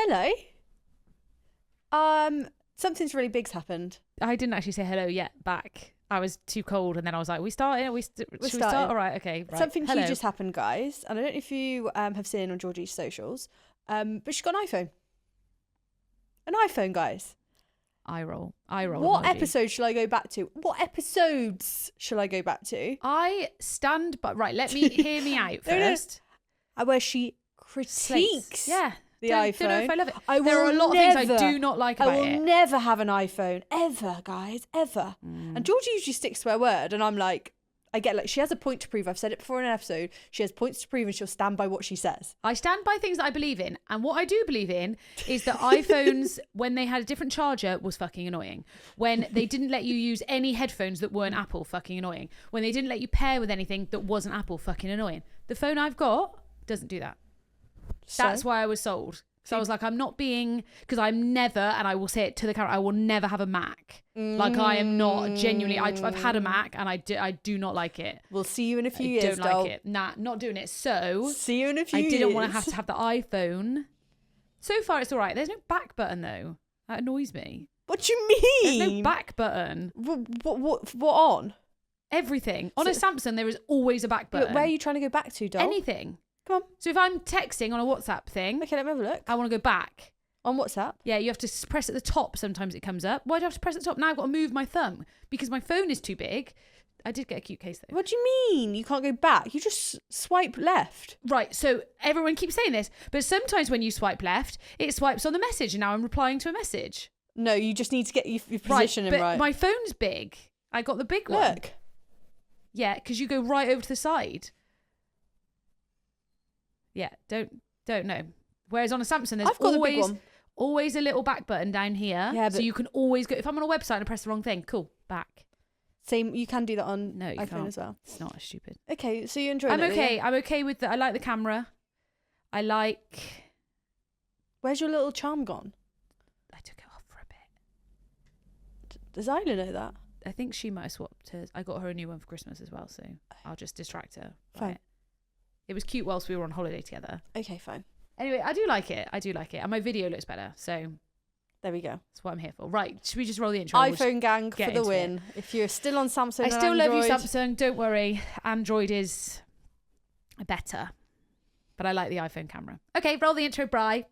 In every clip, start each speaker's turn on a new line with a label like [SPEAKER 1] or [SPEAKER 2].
[SPEAKER 1] hello. Something's really big's happened.
[SPEAKER 2] I didn't actually say hello yet back. I was too cold, and then I was like, we starting? Should we start? All right, okay. Right.
[SPEAKER 1] Something
[SPEAKER 2] hello.
[SPEAKER 1] huge just happened, guys. And I don't know if you have seen on Georgie's socials, but she's got an iPhone. An iPhone, guys.
[SPEAKER 2] Eye roll.
[SPEAKER 1] What
[SPEAKER 2] emoji.
[SPEAKER 1] episode shall I go back to? What episodes shall I go back to?
[SPEAKER 2] I stand by. Right, hear me out first.
[SPEAKER 1] Where she critiques the iPhone.
[SPEAKER 2] Don't know if I love it.
[SPEAKER 1] There
[SPEAKER 2] are a lot of things I do not like about it.
[SPEAKER 1] I will never have an iPhone. Ever, guys. Ever. And Georgie usually sticks to her word. And I'm like, I get like, she has a point to prove. I've said it before in an episode. She has points to prove and she'll stand by what she says.
[SPEAKER 2] I stand by things that I believe in. And what I do believe in is that iPhones, when they had a different charger, was fucking annoying. When they didn't let you use any headphones that weren't Apple, fucking annoying. When they didn't let you pair with anything that wasn't Apple, fucking annoying. The phone I've got doesn't do that. That's why I was sold. So I was like, I'm not being, because I'm never, and I will say it to the camera, I will never have a Mac. Like I am not genuinely, I've had a Mac and I do not like it.
[SPEAKER 1] We'll see you in a few years,
[SPEAKER 2] I don't like it. Nah, not doing it. So
[SPEAKER 1] see you in a few years.
[SPEAKER 2] I didn't want to have the iPhone. So far it's all right. There's no back button though. That annoys me.
[SPEAKER 1] What do you mean?
[SPEAKER 2] There's no back button.
[SPEAKER 1] What on?
[SPEAKER 2] Everything. On a Samsung there is always a back button.
[SPEAKER 1] Where are you trying to go back to, doll?
[SPEAKER 2] Anything.
[SPEAKER 1] Come on.
[SPEAKER 2] So if I'm texting on a WhatsApp thing.
[SPEAKER 1] Okay, let me have a look.
[SPEAKER 2] I want to go back.
[SPEAKER 1] On WhatsApp?
[SPEAKER 2] Yeah, you have to press at the top. Sometimes it comes up. Why do I have to press at the top? Now I've got to move my thumb because my phone is too big. I did get a cute case though.
[SPEAKER 1] What do you mean? You can't go back? You just swipe left.
[SPEAKER 2] Right, so everyone keeps saying this, but sometimes when you swipe left, it swipes on the message and now I'm replying to a message.
[SPEAKER 1] No, you just need to get your position
[SPEAKER 2] but
[SPEAKER 1] right.
[SPEAKER 2] My phone's big. I got the big one.
[SPEAKER 1] Look.
[SPEAKER 2] Yeah, because you go right over to the side. Yeah, don't know. Whereas on a Samsung, there's
[SPEAKER 1] I've got the big one.
[SPEAKER 2] Always a little back button down here.
[SPEAKER 1] Yeah,
[SPEAKER 2] so you can always go. If I'm on a website and I press the wrong thing, cool, back.
[SPEAKER 1] Same, you can do that on iPhone
[SPEAKER 2] can't.
[SPEAKER 1] as well.
[SPEAKER 2] It's not as stupid.
[SPEAKER 1] Okay, so you enjoy it.
[SPEAKER 2] I'm okay.
[SPEAKER 1] Yeah?
[SPEAKER 2] I'm okay with I like the camera. I like.
[SPEAKER 1] Where's your little charm gone?
[SPEAKER 2] I took it off for a bit.
[SPEAKER 1] Does Isla know that?
[SPEAKER 2] I think she might have swapped hers. I got her a new one for Christmas as well, so I'll just distract her.
[SPEAKER 1] Fine.
[SPEAKER 2] Right. It was cute whilst we were on holiday together.
[SPEAKER 1] Okay, fine.
[SPEAKER 2] Anyway, I do like it. And my video looks better, so
[SPEAKER 1] there we go.
[SPEAKER 2] That's what I'm here for. Right, should we just roll the intro?
[SPEAKER 1] iPhone gang for the win. If you're still on Samsung
[SPEAKER 2] I still love you, Samsung. Don't worry. Android is better. But I like the iPhone camera. Okay, roll the intro, Bri.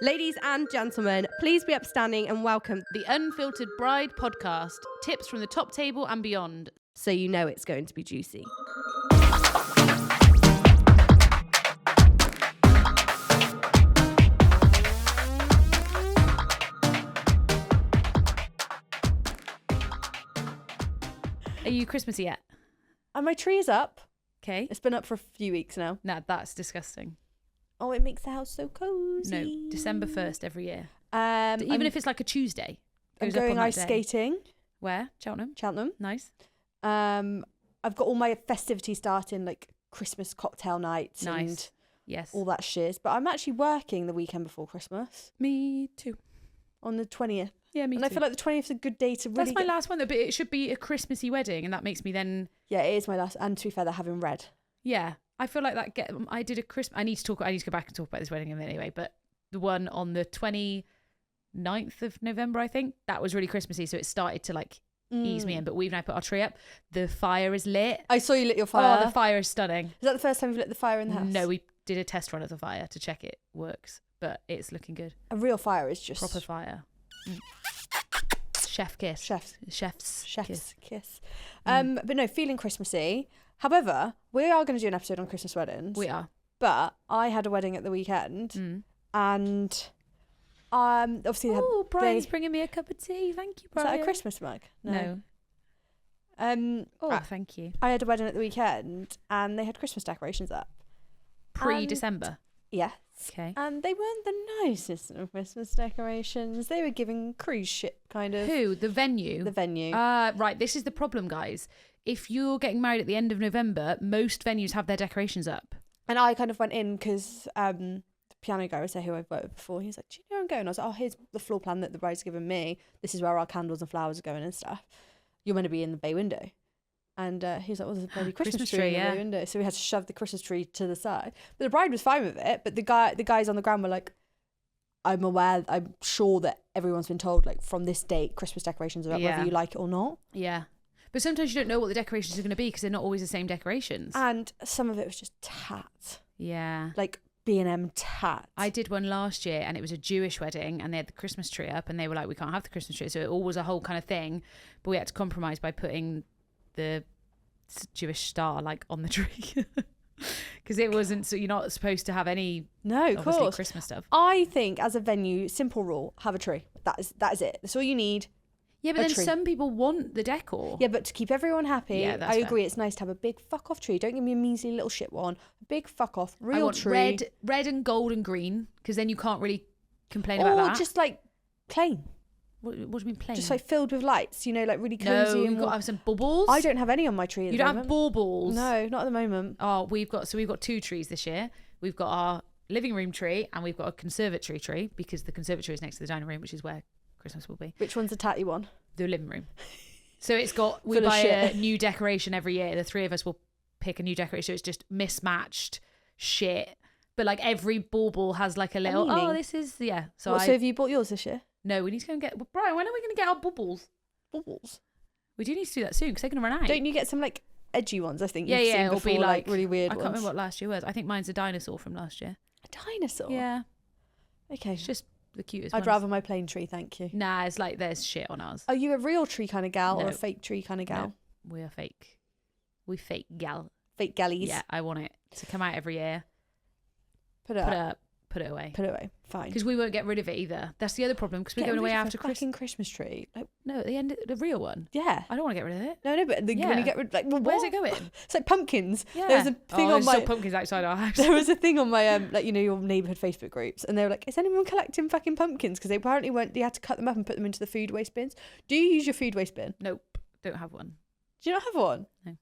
[SPEAKER 3] Ladies and gentlemen, please be upstanding and welcome
[SPEAKER 2] the Unfiltered Bride Podcast. Tips from the top table and beyond.
[SPEAKER 3] So you know it's going to be juicy.
[SPEAKER 2] Are you Christmassy yet?
[SPEAKER 1] And my tree is up.
[SPEAKER 2] Okay.
[SPEAKER 1] It's been up for a few weeks now.
[SPEAKER 2] Nah, that's disgusting.
[SPEAKER 1] Oh, it makes the house so cozy.
[SPEAKER 2] No, December 1st every year.
[SPEAKER 1] Even
[SPEAKER 2] if it's like a Tuesday.
[SPEAKER 1] I'm going ice skating.
[SPEAKER 2] Where? Cheltenham?
[SPEAKER 1] Cheltenham.
[SPEAKER 2] Nice.
[SPEAKER 1] I've got all my festivities starting, like Christmas cocktail nights and
[SPEAKER 2] yes,
[SPEAKER 1] all that shiz. But I'm actually working the weekend before Christmas.
[SPEAKER 2] Me too.
[SPEAKER 1] On the 20th.
[SPEAKER 2] Yeah, me too.
[SPEAKER 1] And I feel like the 20th is a good day to really...
[SPEAKER 2] That's my last one though, but it should be a Christmassy wedding and that makes me then...
[SPEAKER 1] Yeah, it is my last. And to be fair, they're having red.
[SPEAKER 2] Yeah. I feel like I did a Christmas... I need to go back and talk about this wedding anyway, but the one on the 29th of November, I think, that was really Christmassy. So it started to like ease me in, but we've now put our tree up. The fire is lit.
[SPEAKER 1] I saw you lit your fire.
[SPEAKER 2] Oh, the fire is stunning.
[SPEAKER 1] Is that the first time you've lit the fire in the house?
[SPEAKER 2] No, we did a test run of the fire to check it works, but it's looking good.
[SPEAKER 1] A real fire is just...
[SPEAKER 2] Proper fire. Chef kiss. Chef's kiss.
[SPEAKER 1] But no, feeling Christmassy. However, we are going to do an episode on Christmas weddings.
[SPEAKER 2] We are.
[SPEAKER 1] But I had a wedding at the weekend and obviously...
[SPEAKER 2] Oh, Brian's bringing me a cup of tea. Thank you, Brian.
[SPEAKER 1] Is that a Christmas mug?
[SPEAKER 2] No. Thank you.
[SPEAKER 1] I had a wedding at the weekend and they had Christmas decorations up.
[SPEAKER 2] Pre-December?
[SPEAKER 1] Yes.
[SPEAKER 2] Okay.
[SPEAKER 1] And they weren't the nicest of Christmas decorations. They were giving cruise ship kind of...
[SPEAKER 2] Who? The venue?
[SPEAKER 1] The venue.
[SPEAKER 2] Right, this is the problem, guys. If you're getting married at the end of November, most venues have their decorations up.
[SPEAKER 1] And I kind of went in because the piano guy was there who I've worked with before. He was like, do you know where I'm going? I was like, oh, here's the floor plan that the bride's given me. This is where our candles and flowers are going and stuff. You're meant to be in the bay window. And he was like, well, there's a bloody Christmas tree in the bay window. So we had to shove the Christmas tree to the side. But the bride was fine with it. But the guys on the ground were like, I'm sure that everyone's been told, like, from this date, Christmas decorations are up,
[SPEAKER 2] Yeah.
[SPEAKER 1] whether you like it or not.
[SPEAKER 2] Yeah. But sometimes you don't know what the decorations are going to be because they're not always the same decorations.
[SPEAKER 1] And some of it was just tat.
[SPEAKER 2] Yeah.
[SPEAKER 1] Like B&M tat.
[SPEAKER 2] I did one last year and it was a Jewish wedding and they had the Christmas tree up and they were like, we can't have the Christmas tree. So it all was a whole kind of thing. But we had to compromise by putting the Jewish star like on the tree. Because it wasn't, so you're not supposed to have any
[SPEAKER 1] of course
[SPEAKER 2] Christmas stuff.
[SPEAKER 1] I think as a venue, simple rule, have a tree. That is it. That's all you need.
[SPEAKER 2] Yeah, but then
[SPEAKER 1] tree.
[SPEAKER 2] some people want the decor.
[SPEAKER 1] Yeah, but to keep everyone happy,
[SPEAKER 2] Yeah, that's
[SPEAKER 1] I
[SPEAKER 2] fair.
[SPEAKER 1] agree. It's nice to have a big fuck off tree. Don't give me a measly little shit one. A big fuck off real
[SPEAKER 2] I want
[SPEAKER 1] tree.
[SPEAKER 2] red and gold and green because then you can't really complain about
[SPEAKER 1] or
[SPEAKER 2] that.
[SPEAKER 1] just like plain,
[SPEAKER 2] What do you mean plain?
[SPEAKER 1] just like filled with lights. You know, like really
[SPEAKER 2] no,
[SPEAKER 1] cozy.
[SPEAKER 2] you've got to have some bubbles.
[SPEAKER 1] I don't have any on my tree. At
[SPEAKER 2] You
[SPEAKER 1] the
[SPEAKER 2] don't
[SPEAKER 1] moment.
[SPEAKER 2] have baubles.
[SPEAKER 1] No, not at the moment.
[SPEAKER 2] Oh, we've got 2 trees this year. We've got our living room tree and we've got a conservatory tree because the conservatory is next to the dining room, which is where Christmas will be.
[SPEAKER 1] Which one's the tatty one?
[SPEAKER 2] The living room. So it's got, we
[SPEAKER 1] Full of
[SPEAKER 2] buy
[SPEAKER 1] shit.
[SPEAKER 2] a new decoration every year. The 3 of us will pick a new decoration. So it's just mismatched shit. But like every bauble has like a little,
[SPEAKER 1] meaning.
[SPEAKER 2] this is, yeah. So
[SPEAKER 1] So have you bought yours this year?
[SPEAKER 2] no, we need to go and get, Brian, when are we going to get our bubbles?
[SPEAKER 1] Bubbles.
[SPEAKER 2] We do need to do that soon because they're going to run out.
[SPEAKER 1] Don't you get some like edgy ones? I think.
[SPEAKER 2] Yeah,
[SPEAKER 1] you've
[SPEAKER 2] yeah,
[SPEAKER 1] seen
[SPEAKER 2] it'll
[SPEAKER 1] before,
[SPEAKER 2] be like
[SPEAKER 1] really weird
[SPEAKER 2] I can't
[SPEAKER 1] ones.
[SPEAKER 2] remember what last year was. I think mine's a dinosaur from last year.
[SPEAKER 1] A dinosaur.
[SPEAKER 2] Yeah.
[SPEAKER 1] Okay.
[SPEAKER 2] It's just the cutest
[SPEAKER 1] I'd
[SPEAKER 2] ones.
[SPEAKER 1] rather my plain tree, thank you.
[SPEAKER 2] Nah, it's like there's shit on ours.
[SPEAKER 1] Are you a real tree kind of gal or
[SPEAKER 2] No.
[SPEAKER 1] a fake tree kind of gal?
[SPEAKER 2] No, we are fake. We fake gal.
[SPEAKER 1] Fake gallies.
[SPEAKER 2] Yeah, I want it to come out every year.
[SPEAKER 1] Put it
[SPEAKER 2] Put
[SPEAKER 1] up.
[SPEAKER 2] it up, put it away.
[SPEAKER 1] Put it away. Fine.
[SPEAKER 2] Because we won't get rid of it either. That's the other problem. Because we're going away after Christmas.
[SPEAKER 1] Fucking Christmas tree. Like,
[SPEAKER 2] No, at the end, the real one.
[SPEAKER 1] yeah.
[SPEAKER 2] I don't want to get rid of it.
[SPEAKER 1] No, but when
[SPEAKER 2] Yeah.
[SPEAKER 1] you get rid, like, well,
[SPEAKER 2] Where's
[SPEAKER 1] what?
[SPEAKER 2] it going?
[SPEAKER 1] It's like pumpkins.
[SPEAKER 2] Yeah.
[SPEAKER 1] There was a thing on
[SPEAKER 2] there's
[SPEAKER 1] my.
[SPEAKER 2] still pumpkins outside our house.
[SPEAKER 1] There was a thing on my like, you know, your neighbourhood Facebook groups, and they were like, "Is anyone collecting fucking pumpkins?" Because they apparently weren't. You had to cut them up and put them into the food waste bins. Do you use your food waste bin?
[SPEAKER 2] Nope, don't have one.
[SPEAKER 1] Do you not have one?
[SPEAKER 2] No.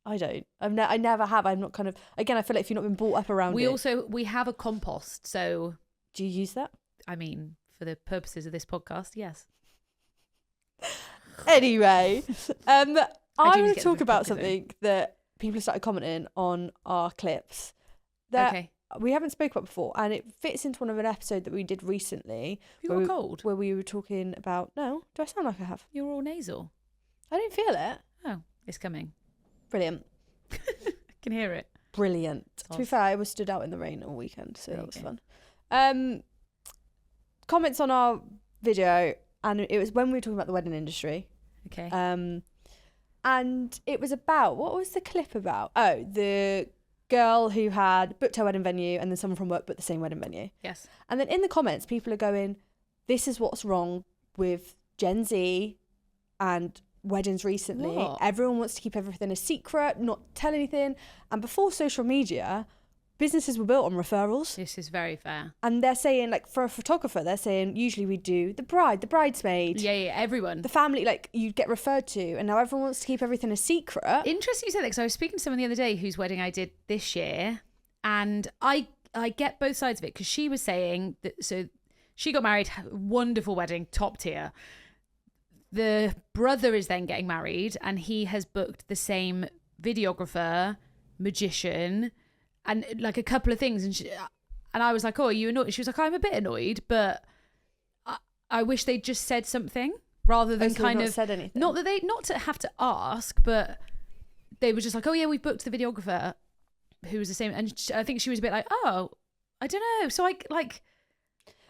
[SPEAKER 1] I don't. I never have. I'm not kind of. Again, I feel like if you've not been brought up around it.
[SPEAKER 2] We have a compost. So,
[SPEAKER 1] Do you use that?
[SPEAKER 2] I mean, for the purposes of this podcast, yes.
[SPEAKER 1] Anyway, I
[SPEAKER 2] do
[SPEAKER 1] want
[SPEAKER 2] need
[SPEAKER 1] to
[SPEAKER 2] to
[SPEAKER 1] talk
[SPEAKER 2] get
[SPEAKER 1] about
[SPEAKER 2] the pumpkins
[SPEAKER 1] something that people have started commenting on our clips that
[SPEAKER 2] Okay.
[SPEAKER 1] we haven't spoke about before, and it fits into one of an episode that we did recently.
[SPEAKER 2] You
[SPEAKER 1] where
[SPEAKER 2] got a cold?
[SPEAKER 1] where we were talking about. No, do I sound like I have?
[SPEAKER 2] You're all nasal.
[SPEAKER 1] I don't feel it.
[SPEAKER 2] Oh, it's coming.
[SPEAKER 1] Brilliant,
[SPEAKER 2] I can hear it.
[SPEAKER 1] brilliant. To be
[SPEAKER 2] Off.
[SPEAKER 1] fair, I was stood out in the rain all weekend, so
[SPEAKER 2] There
[SPEAKER 1] that
[SPEAKER 2] you
[SPEAKER 1] was
[SPEAKER 2] go.
[SPEAKER 1] fun. Comments on our video, and it was when we were talking about the wedding industry.
[SPEAKER 2] Okay.
[SPEAKER 1] And it was about, what was the clip about? Oh, the girl who had booked her wedding venue and then someone from work booked the same wedding venue.
[SPEAKER 2] Yes.
[SPEAKER 1] And then in the comments, people are going, this is what's wrong with Gen Z and weddings recently.
[SPEAKER 2] What?
[SPEAKER 1] Everyone wants to keep everything a secret, not tell anything. And before social media, businesses were built on referrals.
[SPEAKER 2] This is very fair.
[SPEAKER 1] And they're saying, like, for a photographer, they're saying usually we do the bride, the bridesmaid,
[SPEAKER 2] Yeah, everyone.
[SPEAKER 1] the family, like, you get referred to. And now everyone wants to keep everything a secret.
[SPEAKER 2] Interesting you said that because I was speaking to someone the other day whose wedding I did this year, and I get both sides of it because she was saying that, so she got married, wonderful wedding, top tier. The brother is then getting married and he has booked the same videographer, magician, and like a couple of things. And I was like, oh, are you annoyed? She was like, I'm a bit annoyed, but I wish they'd just said something rather than
[SPEAKER 1] So they've
[SPEAKER 2] kind
[SPEAKER 1] not
[SPEAKER 2] of
[SPEAKER 1] said anything.
[SPEAKER 2] not to have to ask, but they were just like, oh yeah, we booked the videographer who was the same. And I think she was a bit like, oh, I don't know. So I
[SPEAKER 1] feel like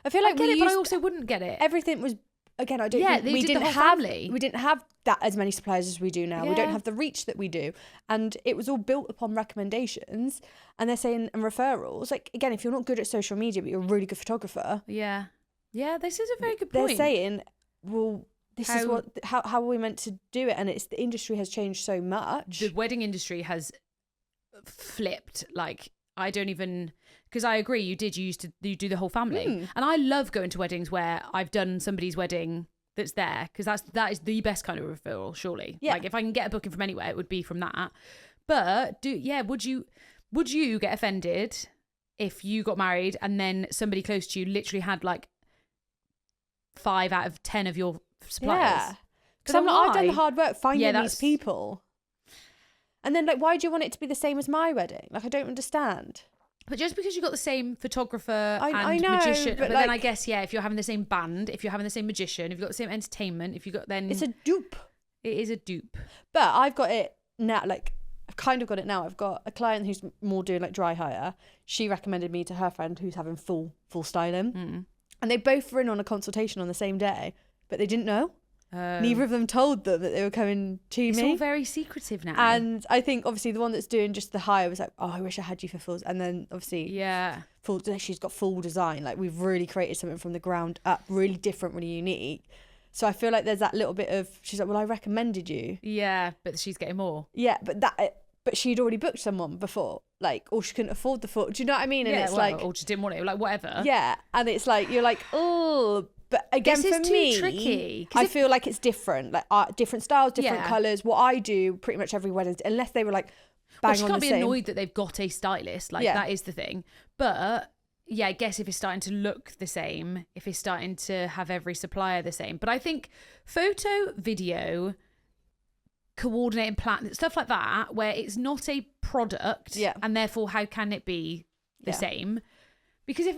[SPEAKER 2] I get
[SPEAKER 1] we
[SPEAKER 2] it, but I
[SPEAKER 1] used-
[SPEAKER 2] also wouldn't get it.
[SPEAKER 1] everything was, again, I don't
[SPEAKER 2] Yeah,
[SPEAKER 1] think
[SPEAKER 2] they
[SPEAKER 1] we
[SPEAKER 2] did the
[SPEAKER 1] didn't
[SPEAKER 2] whole
[SPEAKER 1] have
[SPEAKER 2] family.
[SPEAKER 1] we didn't have that as many suppliers as we do now. We don't
[SPEAKER 2] Yeah.
[SPEAKER 1] have the reach that we do, and it was all built upon recommendations. And they're saying and referrals. Like, again, if you're not good at social media but you're a really good photographer,
[SPEAKER 2] Yeah, this is a very good
[SPEAKER 1] they're
[SPEAKER 2] point.
[SPEAKER 1] saying, well, this is
[SPEAKER 2] How-
[SPEAKER 1] how are we meant to do it? And it's the industry has changed so much.
[SPEAKER 2] The wedding industry has flipped. Like, I don't even, because I agree, you used to do the whole family. And I love going to weddings where I've done somebody's wedding that's there, because that is the best kind of referral, surely.
[SPEAKER 1] Yeah.
[SPEAKER 2] Like, if I can get a booking from anywhere, it would be from that. But would you get offended if you got married and then somebody close to you literally had like 5 out of 10 of your suppliers?
[SPEAKER 1] Yeah. Because I've done the hard work finding these
[SPEAKER 2] that's-
[SPEAKER 1] people. And then, like, why do you want it to be the same as my wedding? Like, I don't understand.
[SPEAKER 2] But just because you've got the same photographer
[SPEAKER 1] I
[SPEAKER 2] and
[SPEAKER 1] know,
[SPEAKER 2] magician,
[SPEAKER 1] but
[SPEAKER 2] then I
[SPEAKER 1] like-
[SPEAKER 2] guess, yeah, if you're having the same band, if you're having the same magician, if you've got the same entertainment, if you've got then...
[SPEAKER 1] It's a dupe.
[SPEAKER 2] It is a dupe.
[SPEAKER 1] But I've got it now, like, I've kind of got it now. I've got a client who's more doing like dry hire. She recommended me to her friend who's having full styling. And they both were in on a consultation on the same day, but they didn't know. Neither of them told them that they were coming to
[SPEAKER 2] It's
[SPEAKER 1] me.
[SPEAKER 2] all very secretive now.
[SPEAKER 1] And I think obviously the one that's doing just the hire was like, oh, I wish I had you for fulls. And then obviously she's got full design. Like, we've really created something from the ground up, really different, really unique. So I feel like there's that little bit of, she's like, well, I recommended you.
[SPEAKER 2] Yeah, but she's getting more.
[SPEAKER 1] Yeah, but she'd already booked someone before, like, or she couldn't afford the full. Do you know what I mean? And it's like,
[SPEAKER 2] or just didn't want it, like whatever.
[SPEAKER 1] Yeah, and it's like, you're like, oh, but again,
[SPEAKER 2] This
[SPEAKER 1] for
[SPEAKER 2] is too
[SPEAKER 1] me,
[SPEAKER 2] tricky, 'cause
[SPEAKER 1] I
[SPEAKER 2] if-
[SPEAKER 1] feel like it's different, like different styles, different colours. What I do pretty much every wedding, unless they were like bang
[SPEAKER 2] Well, she
[SPEAKER 1] on
[SPEAKER 2] can't
[SPEAKER 1] the
[SPEAKER 2] be
[SPEAKER 1] same.
[SPEAKER 2] annoyed that they've got a stylist. Like, that is the thing. But yeah, I guess if it's starting to look the same, if it's starting to have every supplier the same. But I think photo, video, coordinating plan, stuff like that, where it's not a product, and therefore how can it be the same? Because if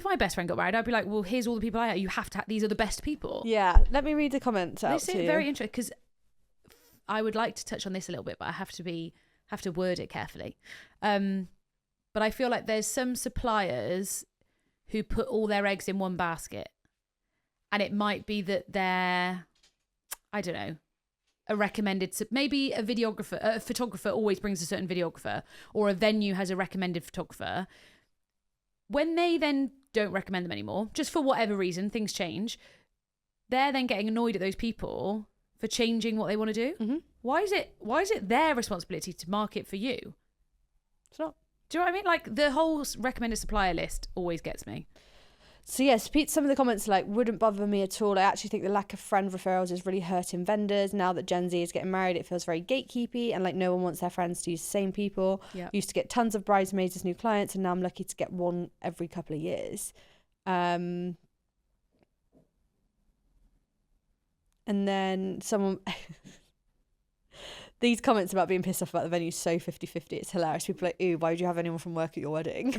[SPEAKER 2] my best friend got married, I'd be like, well, here's all the people you have to. These are the best people.
[SPEAKER 1] Yeah, let me read the comments out
[SPEAKER 2] This
[SPEAKER 1] to
[SPEAKER 2] is
[SPEAKER 1] you.
[SPEAKER 2] very interesting because I would like to touch on this a little bit, but I have to word it carefully. But I feel like there's some suppliers who put all their eggs in one basket, and it might be that they're, I don't know, a recommended, maybe a photographer always brings a certain videographer, or a venue has a recommended photographer. When they then don't recommend them anymore, just for whatever reason, things change, they're then getting annoyed at those people for changing what they want to do.
[SPEAKER 1] Mm-hmm.
[SPEAKER 2] Why is it their responsibility to market for you?
[SPEAKER 1] It's not.
[SPEAKER 2] Do you know what I mean? Like, the whole recommended supplier list always gets me.
[SPEAKER 1] So yes, some of the comments are like, wouldn't bother me at all. I actually think the lack of friend referrals is really hurting vendors. Now that Gen Z is getting married, it feels very gatekeepy, and like no one wants their friends to use the same people.
[SPEAKER 2] Yeah.
[SPEAKER 1] Used to get tons of bridesmaids as new clients, and now I'm lucky to get one every couple of years. And then someone... These comments about being pissed off about the venue so 50-50. It's hilarious. People are like, ooh, why would you have anyone from work at your wedding?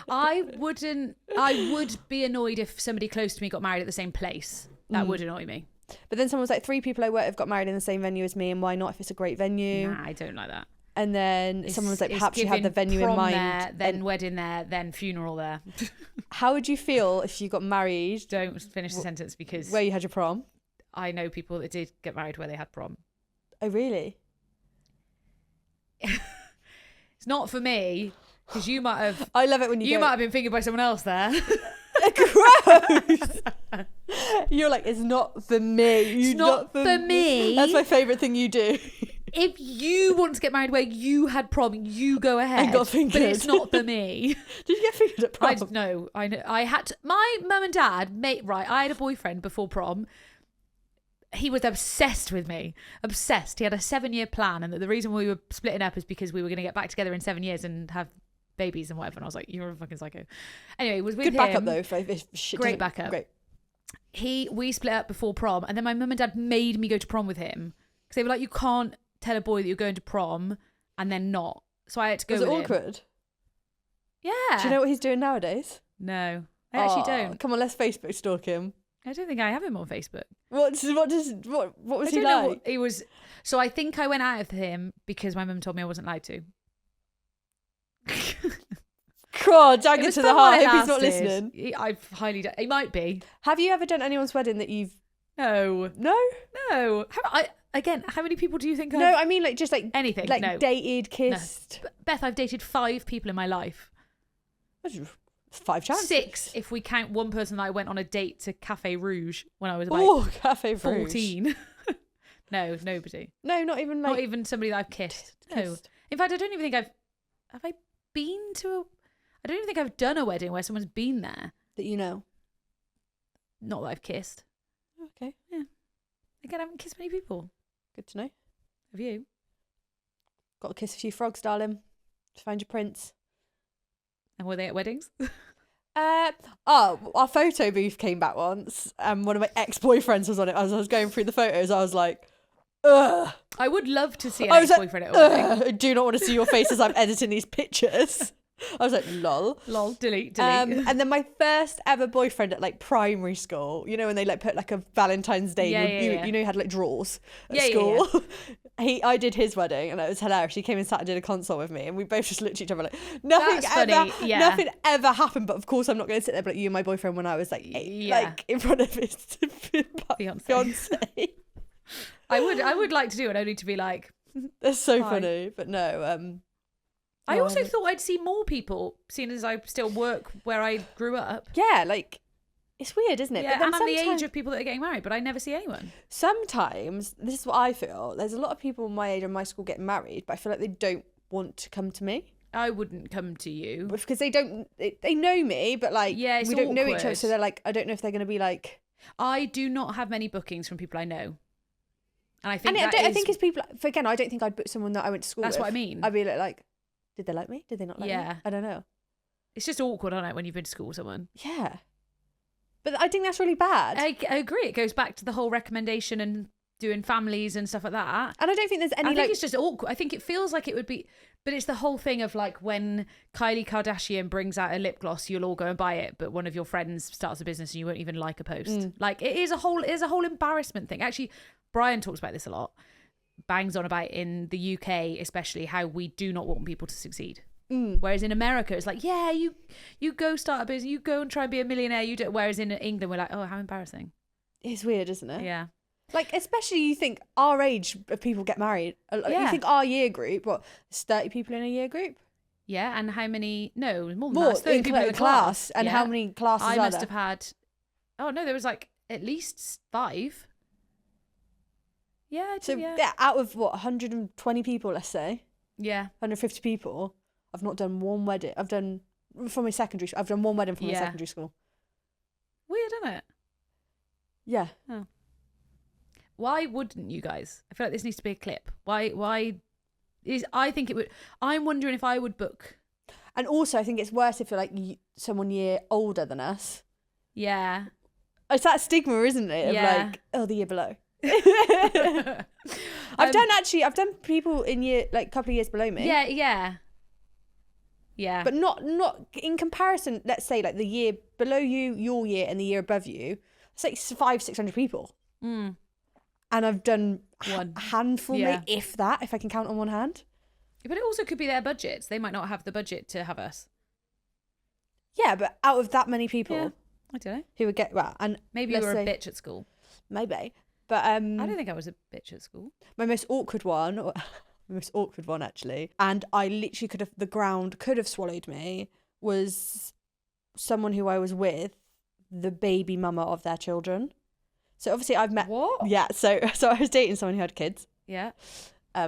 [SPEAKER 2] I would be annoyed if somebody close to me got married at the same place. That would annoy me.
[SPEAKER 1] But then someone's like, 3 people I work with got married in the same venue as me, and why not if it's a great venue?
[SPEAKER 2] Nah, I don't like that.
[SPEAKER 1] And then someone was like, perhaps you had the venue in
[SPEAKER 2] prom
[SPEAKER 1] mind.
[SPEAKER 2] there, then wedding there, then funeral there.
[SPEAKER 1] How would you feel if you got married
[SPEAKER 2] Don't finish the sentence because
[SPEAKER 1] where you had your prom?
[SPEAKER 2] I know people that did get married where they had prom.
[SPEAKER 1] Oh, really?
[SPEAKER 2] It's not for me because you might have.
[SPEAKER 1] I love it when you
[SPEAKER 2] might have been fingered by someone else there.
[SPEAKER 1] Gross. You're like, it's not for me.
[SPEAKER 2] It's not for me.
[SPEAKER 1] That's my favourite thing you do.
[SPEAKER 2] If you want to get married where you had prom, you go ahead.
[SPEAKER 1] And got fingered.
[SPEAKER 2] But it's not for me.
[SPEAKER 1] Did you get fingered at prom?
[SPEAKER 2] I know. I had to, my mum and dad, I had a boyfriend before prom. He was obsessed with me. Obsessed. He had a 7-year plan, and the reason we were splitting up is because we were going to get back together in 7 years and have babies and whatever. And I was like, you're a fucking psycho. Anyway, it was with
[SPEAKER 1] Good
[SPEAKER 2] him.
[SPEAKER 1] backup though. If shit
[SPEAKER 2] Great
[SPEAKER 1] doesn't-
[SPEAKER 2] backup.
[SPEAKER 1] Great.
[SPEAKER 2] We split up before prom, and then my mum and dad made me go to prom with him because they were like, you can't tell a boy that you're going to prom and then not. So I had to go.
[SPEAKER 1] Was it
[SPEAKER 2] with him.
[SPEAKER 1] awkward?
[SPEAKER 2] Yeah.
[SPEAKER 1] Do you know what he's doing nowadays?
[SPEAKER 2] No, I actually don't.
[SPEAKER 1] Come on, let's Facebook stalk him.
[SPEAKER 2] I don't think I have him on Facebook.
[SPEAKER 1] What was he
[SPEAKER 2] I don't know
[SPEAKER 1] like?
[SPEAKER 2] what he was. So I think I went out with him because my mum told me I wasn't allowed to.
[SPEAKER 1] God, dang
[SPEAKER 2] It
[SPEAKER 1] it
[SPEAKER 2] was
[SPEAKER 1] to the
[SPEAKER 2] fun
[SPEAKER 1] heart.
[SPEAKER 2] while
[SPEAKER 1] I
[SPEAKER 2] it
[SPEAKER 1] hope he's not
[SPEAKER 2] lasted.
[SPEAKER 1] listening.
[SPEAKER 2] I highly doubt. He might be.
[SPEAKER 1] Have you ever done anyone's wedding that you've...
[SPEAKER 2] No.
[SPEAKER 1] No?
[SPEAKER 2] How many people do you think?
[SPEAKER 1] No, I mean like just like
[SPEAKER 2] anything.
[SPEAKER 1] like
[SPEAKER 2] No.
[SPEAKER 1] dated, kissed.
[SPEAKER 2] No. Beth, I've dated 5 people in my life.
[SPEAKER 1] 5 chances.
[SPEAKER 2] 6 if we count one person that I went on a date to Cafe Rouge when I was about
[SPEAKER 1] Oh, Cafe Rouge.
[SPEAKER 2] 14. No, nobody.
[SPEAKER 1] No, not even like...
[SPEAKER 2] Not even somebody that I've kissed. No.
[SPEAKER 1] kissed.
[SPEAKER 2] In fact, I don't even think have I been to I don't even think I've done a wedding where someone's been there.
[SPEAKER 1] That you know.
[SPEAKER 2] Not that I've kissed.
[SPEAKER 1] Okay.
[SPEAKER 2] Yeah. Again, I haven't kissed many people.
[SPEAKER 1] Good to know.
[SPEAKER 2] Have you?
[SPEAKER 1] Got to kiss a few frogs, darling. To find your prince.
[SPEAKER 2] And were they at weddings?
[SPEAKER 1] Our photo booth came back once, and one of my ex-boyfriends was on it. As I was going through the photos, I was like, ugh.
[SPEAKER 2] I would love to see an
[SPEAKER 1] I was
[SPEAKER 2] ex-boyfriend at a wedding.
[SPEAKER 1] I do not want to see your face as I'm editing these pictures. I was like, lol.
[SPEAKER 2] Lol, delete.
[SPEAKER 1] And then my first ever boyfriend at like primary school, you know, when they like put like a Valentine's Day, you know, you had like drawers at school. I did his wedding and it was hilarious. He came and sat and did a consult with me and we both just looked at each other like, nothing ever happened. But of course I'm not going to sit there but like, you and my boyfriend when I was like 8, like in front of his fiance.
[SPEAKER 2] I would like to do it only to be like,
[SPEAKER 1] that's so funny. But no,
[SPEAKER 2] I also thought I'd see more people, seeing as I still work where I grew up.
[SPEAKER 1] Yeah, like, it's weird, isn't it?
[SPEAKER 2] Yeah,
[SPEAKER 1] but
[SPEAKER 2] and I'm the age of people that are getting married, but I never see anyone.
[SPEAKER 1] Sometimes, this is what I feel, there's a lot of people my age in my school getting married, but I feel like they don't want to come to me.
[SPEAKER 2] I wouldn't come to you.
[SPEAKER 1] Because they know me, but like, we don't know each other, so they're like, I don't know if they're going to be like...
[SPEAKER 2] I do not have many bookings from people I know. And I think
[SPEAKER 1] I think it's people, again, I don't think I'd book someone that I went to school with.
[SPEAKER 2] That's what I mean.
[SPEAKER 1] I'd be like, did they like me? Did they not like me? I don't know.
[SPEAKER 2] It's just awkward, isn't it, when you've been to school with someone?
[SPEAKER 1] Yeah. But I think that's really bad.
[SPEAKER 2] I agree. It goes back to the whole recommendation and doing families and stuff like that.
[SPEAKER 1] And I don't think there's any...
[SPEAKER 2] I think it's just awkward. I think it feels like it would be... But it's the whole thing of like when Kylie Kardashian brings out a lip gloss, you'll all go and buy it, but one of your friends starts a business and you won't even like a post. Like it is a whole embarrassment thing. Actually, Brian talks about this a lot. Bangs on about in the UK, especially, how we do not want people to succeed. Whereas in America, it's like, yeah, you go start a business, you go and try and be a millionaire. You do. Whereas in England, we're like, oh, how embarrassing.
[SPEAKER 1] It's weird, isn't it?
[SPEAKER 2] Yeah.
[SPEAKER 1] Like, especially you think our age of people get married. You think our year group, what, there's 30 people in a year group?
[SPEAKER 2] Yeah, and how many? No, more than
[SPEAKER 1] more,
[SPEAKER 2] that. 30 people in the class.
[SPEAKER 1] And how many classes
[SPEAKER 2] I
[SPEAKER 1] are
[SPEAKER 2] must
[SPEAKER 1] there?
[SPEAKER 2] have had. Oh no, there was like at least 5. Yeah.
[SPEAKER 1] Out of what, 120 people, let's say.
[SPEAKER 2] Yeah.
[SPEAKER 1] 150 people. I've not done one wedding. I've done from my secondary. I've done one wedding from my secondary school.
[SPEAKER 2] Weird, isn't it?
[SPEAKER 1] Yeah.
[SPEAKER 2] Oh. Why wouldn't you guys? I feel like this needs to be a clip. Why is... I think it would... I'm wondering if I would book.
[SPEAKER 1] And also, I think it's worse if you're like someone year older than us.
[SPEAKER 2] Yeah.
[SPEAKER 1] It's that stigma, isn't it? Of like, oh, the year below. I've done people in year, like a couple of years below me.
[SPEAKER 2] Yeah.
[SPEAKER 1] But not in comparison, let's say like the year below you, your year, and the year above you. It's like 500-600 people. And I've done a handful, maybe, if I can count on one hand.
[SPEAKER 2] But it also could be their budgets. They might not have the budget to have us.
[SPEAKER 1] Yeah, but out of that many people,
[SPEAKER 2] I don't know,
[SPEAKER 1] who would get and
[SPEAKER 2] maybe you were a bitch at school.
[SPEAKER 1] Maybe, but
[SPEAKER 2] I don't think I was a bitch at school.
[SPEAKER 1] My most awkward one actually, and I literally the ground could have swallowed me, was someone who I was with, the baby mama of their children. So obviously I've met...
[SPEAKER 2] What?
[SPEAKER 1] Yeah, so I was dating someone who had kids.
[SPEAKER 2] Yeah.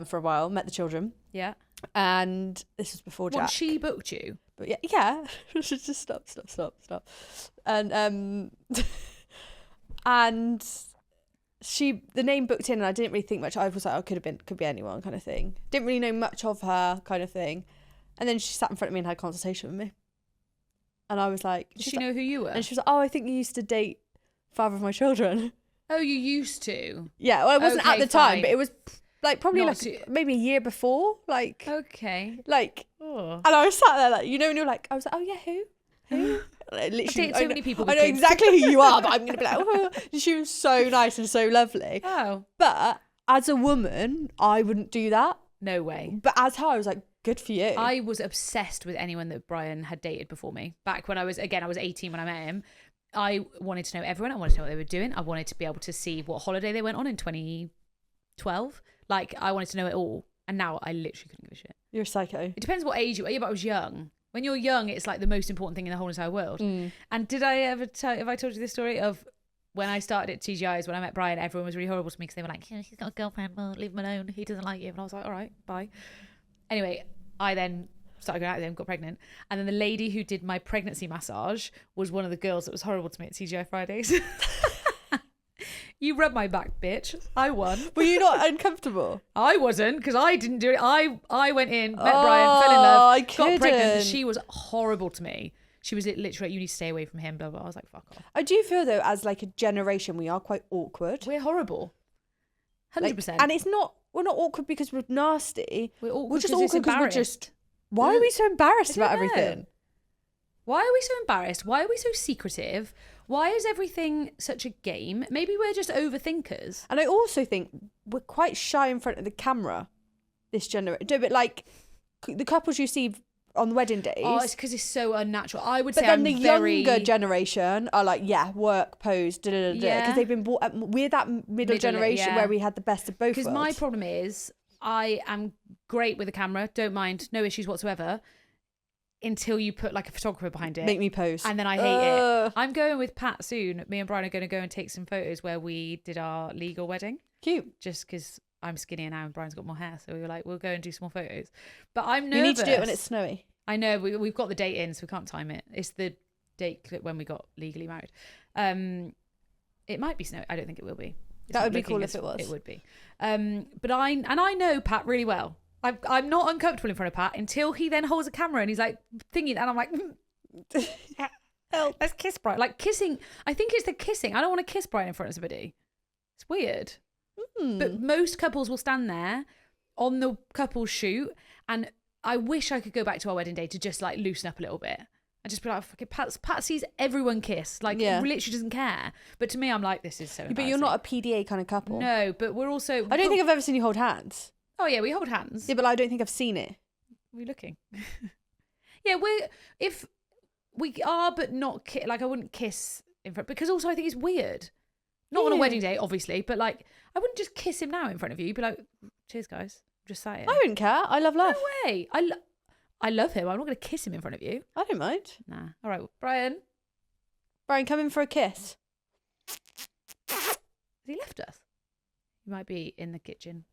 [SPEAKER 1] For a while, met the children.
[SPEAKER 2] Yeah.
[SPEAKER 1] And this was before Jack.
[SPEAKER 2] What, she booked you?
[SPEAKER 1] But yeah. Just stop. And and the name booked in and I didn't really think much. I was like, could be anyone kind of thing. Didn't really know much of her kind of thing. And then she sat in front of me and had a consultation with me. And I was like...
[SPEAKER 2] Did she know who you were?
[SPEAKER 1] And she was like, oh, I think you used to date father of my children.
[SPEAKER 2] Oh, you used to?
[SPEAKER 1] Yeah, well, it wasn't at the time, but it was like probably maybe a year before, like...
[SPEAKER 2] Okay.
[SPEAKER 1] Like, and I was sat there like, you know, and you're like, I was like, oh yeah, who? Like, literally,
[SPEAKER 2] so many people.
[SPEAKER 1] I know exactly who you are, but I'm going to be like, oh. She was so nice and so lovely.
[SPEAKER 2] Oh.
[SPEAKER 1] But as a woman, I wouldn't do that.
[SPEAKER 2] No way.
[SPEAKER 1] But as her, I was like, good for you.
[SPEAKER 2] I was obsessed with anyone that Brian had dated before me. Back when I was 18 when I met him. I wanted to know everyone. I wanted to know what they were doing. I wanted to be able to see what holiday they went on in 2012. Like, I wanted to know it all. And now I literally couldn't give a shit.
[SPEAKER 1] You're a psycho.
[SPEAKER 2] It depends what age you are. Yeah, but I was young. When you're young, it's like the most important thing in the whole entire world. And did I ever have I told you this story of when I started at TGI's, when I met Brian, everyone was really horrible to me because they were like, yeah, he's got a girlfriend, well, leave him alone. He doesn't like you. And I was like, all right, bye. Anyway, I then started going out with him, got pregnant. And then the lady who did my pregnancy massage was one of the girls that was horrible to me at TGI Fridays. You rubbed my back, bitch. I won.
[SPEAKER 1] Were you not uncomfortable?
[SPEAKER 2] I wasn't, because I didn't do it. I went in, met Brian, fell in love, got pregnant. She was horrible to me. She was literally, you need to stay away from him, blah, blah. I was like, fuck off.
[SPEAKER 1] I do feel, though, as like a generation, we are quite awkward.
[SPEAKER 2] We're horrible. 100%.
[SPEAKER 1] And we're not awkward because we're nasty.
[SPEAKER 2] We're
[SPEAKER 1] just awkward because we're just Why are we so embarrassed
[SPEAKER 2] I
[SPEAKER 1] about
[SPEAKER 2] don't know.
[SPEAKER 1] everything?
[SPEAKER 2] Why are we so embarrassed? Why are we so secretive? Why is everything such a game? Maybe we're just overthinkers.
[SPEAKER 1] And I also think we're quite shy in front of the camera, this generation. No, but like the couples you see on the wedding days.
[SPEAKER 2] Oh, it's because it's so unnatural. I would
[SPEAKER 1] but
[SPEAKER 2] say
[SPEAKER 1] then
[SPEAKER 2] I'm
[SPEAKER 1] the
[SPEAKER 2] very...
[SPEAKER 1] younger generation are like, yeah, work, pose, because
[SPEAKER 2] Yeah.
[SPEAKER 1] they've been brought up. We're that middle generation
[SPEAKER 2] yeah.
[SPEAKER 1] where we had the best of both worlds.
[SPEAKER 2] Because my problem is I am great with a camera, don't mind, no issues whatsoever, until you put like a photographer behind it.
[SPEAKER 1] Make me pose.
[SPEAKER 2] And then I hate it. I'm going with Pat soon. Me and Brian are going to go and take some photos where we did our legal wedding.
[SPEAKER 1] Cute.
[SPEAKER 2] Just because I'm skinnier now and Brian's got more hair. So we were like, we'll go and do some more photos. But I'm nervous.
[SPEAKER 1] You need to do it when it's snowy.
[SPEAKER 2] I know. We've got the date in, so we can't time it. It's the date when we got legally married. It might be snowy. I don't think it will be. It's
[SPEAKER 1] That
[SPEAKER 2] not
[SPEAKER 1] would be
[SPEAKER 2] looking
[SPEAKER 1] cool
[SPEAKER 2] as
[SPEAKER 1] if it was.
[SPEAKER 2] It would be. But I know Pat really well. I'm not uncomfortable in front of Pat until he then holds a camera and he's like thinking, and I'm like, help, let's kiss Brian. Like kissing. I think it's the kissing. I don't want to kiss Brian in front of somebody. It's weird. But most couples will stand there on the couples shoot, and I wish I could go back to our wedding day to just like loosen up a little bit. And just be like, fucking Pat sees everyone kiss. Like, literally doesn't care. But to me, I'm like, this is so
[SPEAKER 1] But you're not a PDA kind of couple.
[SPEAKER 2] No, but we're also...
[SPEAKER 1] I don't think I've ever seen you hold hands.
[SPEAKER 2] Oh, yeah, we hold hands.
[SPEAKER 1] Yeah, but I don't think I've seen it.
[SPEAKER 2] We're looking. Yeah, if we are, but not... Like, I wouldn't kiss in front... Because also, I think it's weird. Not on a wedding day, obviously. But, like, I wouldn't just kiss him now in front of you. You'd be like, cheers, guys. Just say it.
[SPEAKER 1] I wouldn't care. I love love.
[SPEAKER 2] No way. I love him. I'm not going to kiss him in front of you.
[SPEAKER 1] I don't mind.
[SPEAKER 2] Nah. All right, Brian.
[SPEAKER 1] Brian, come in for a kiss.
[SPEAKER 2] Has he left us? He might be in the kitchen.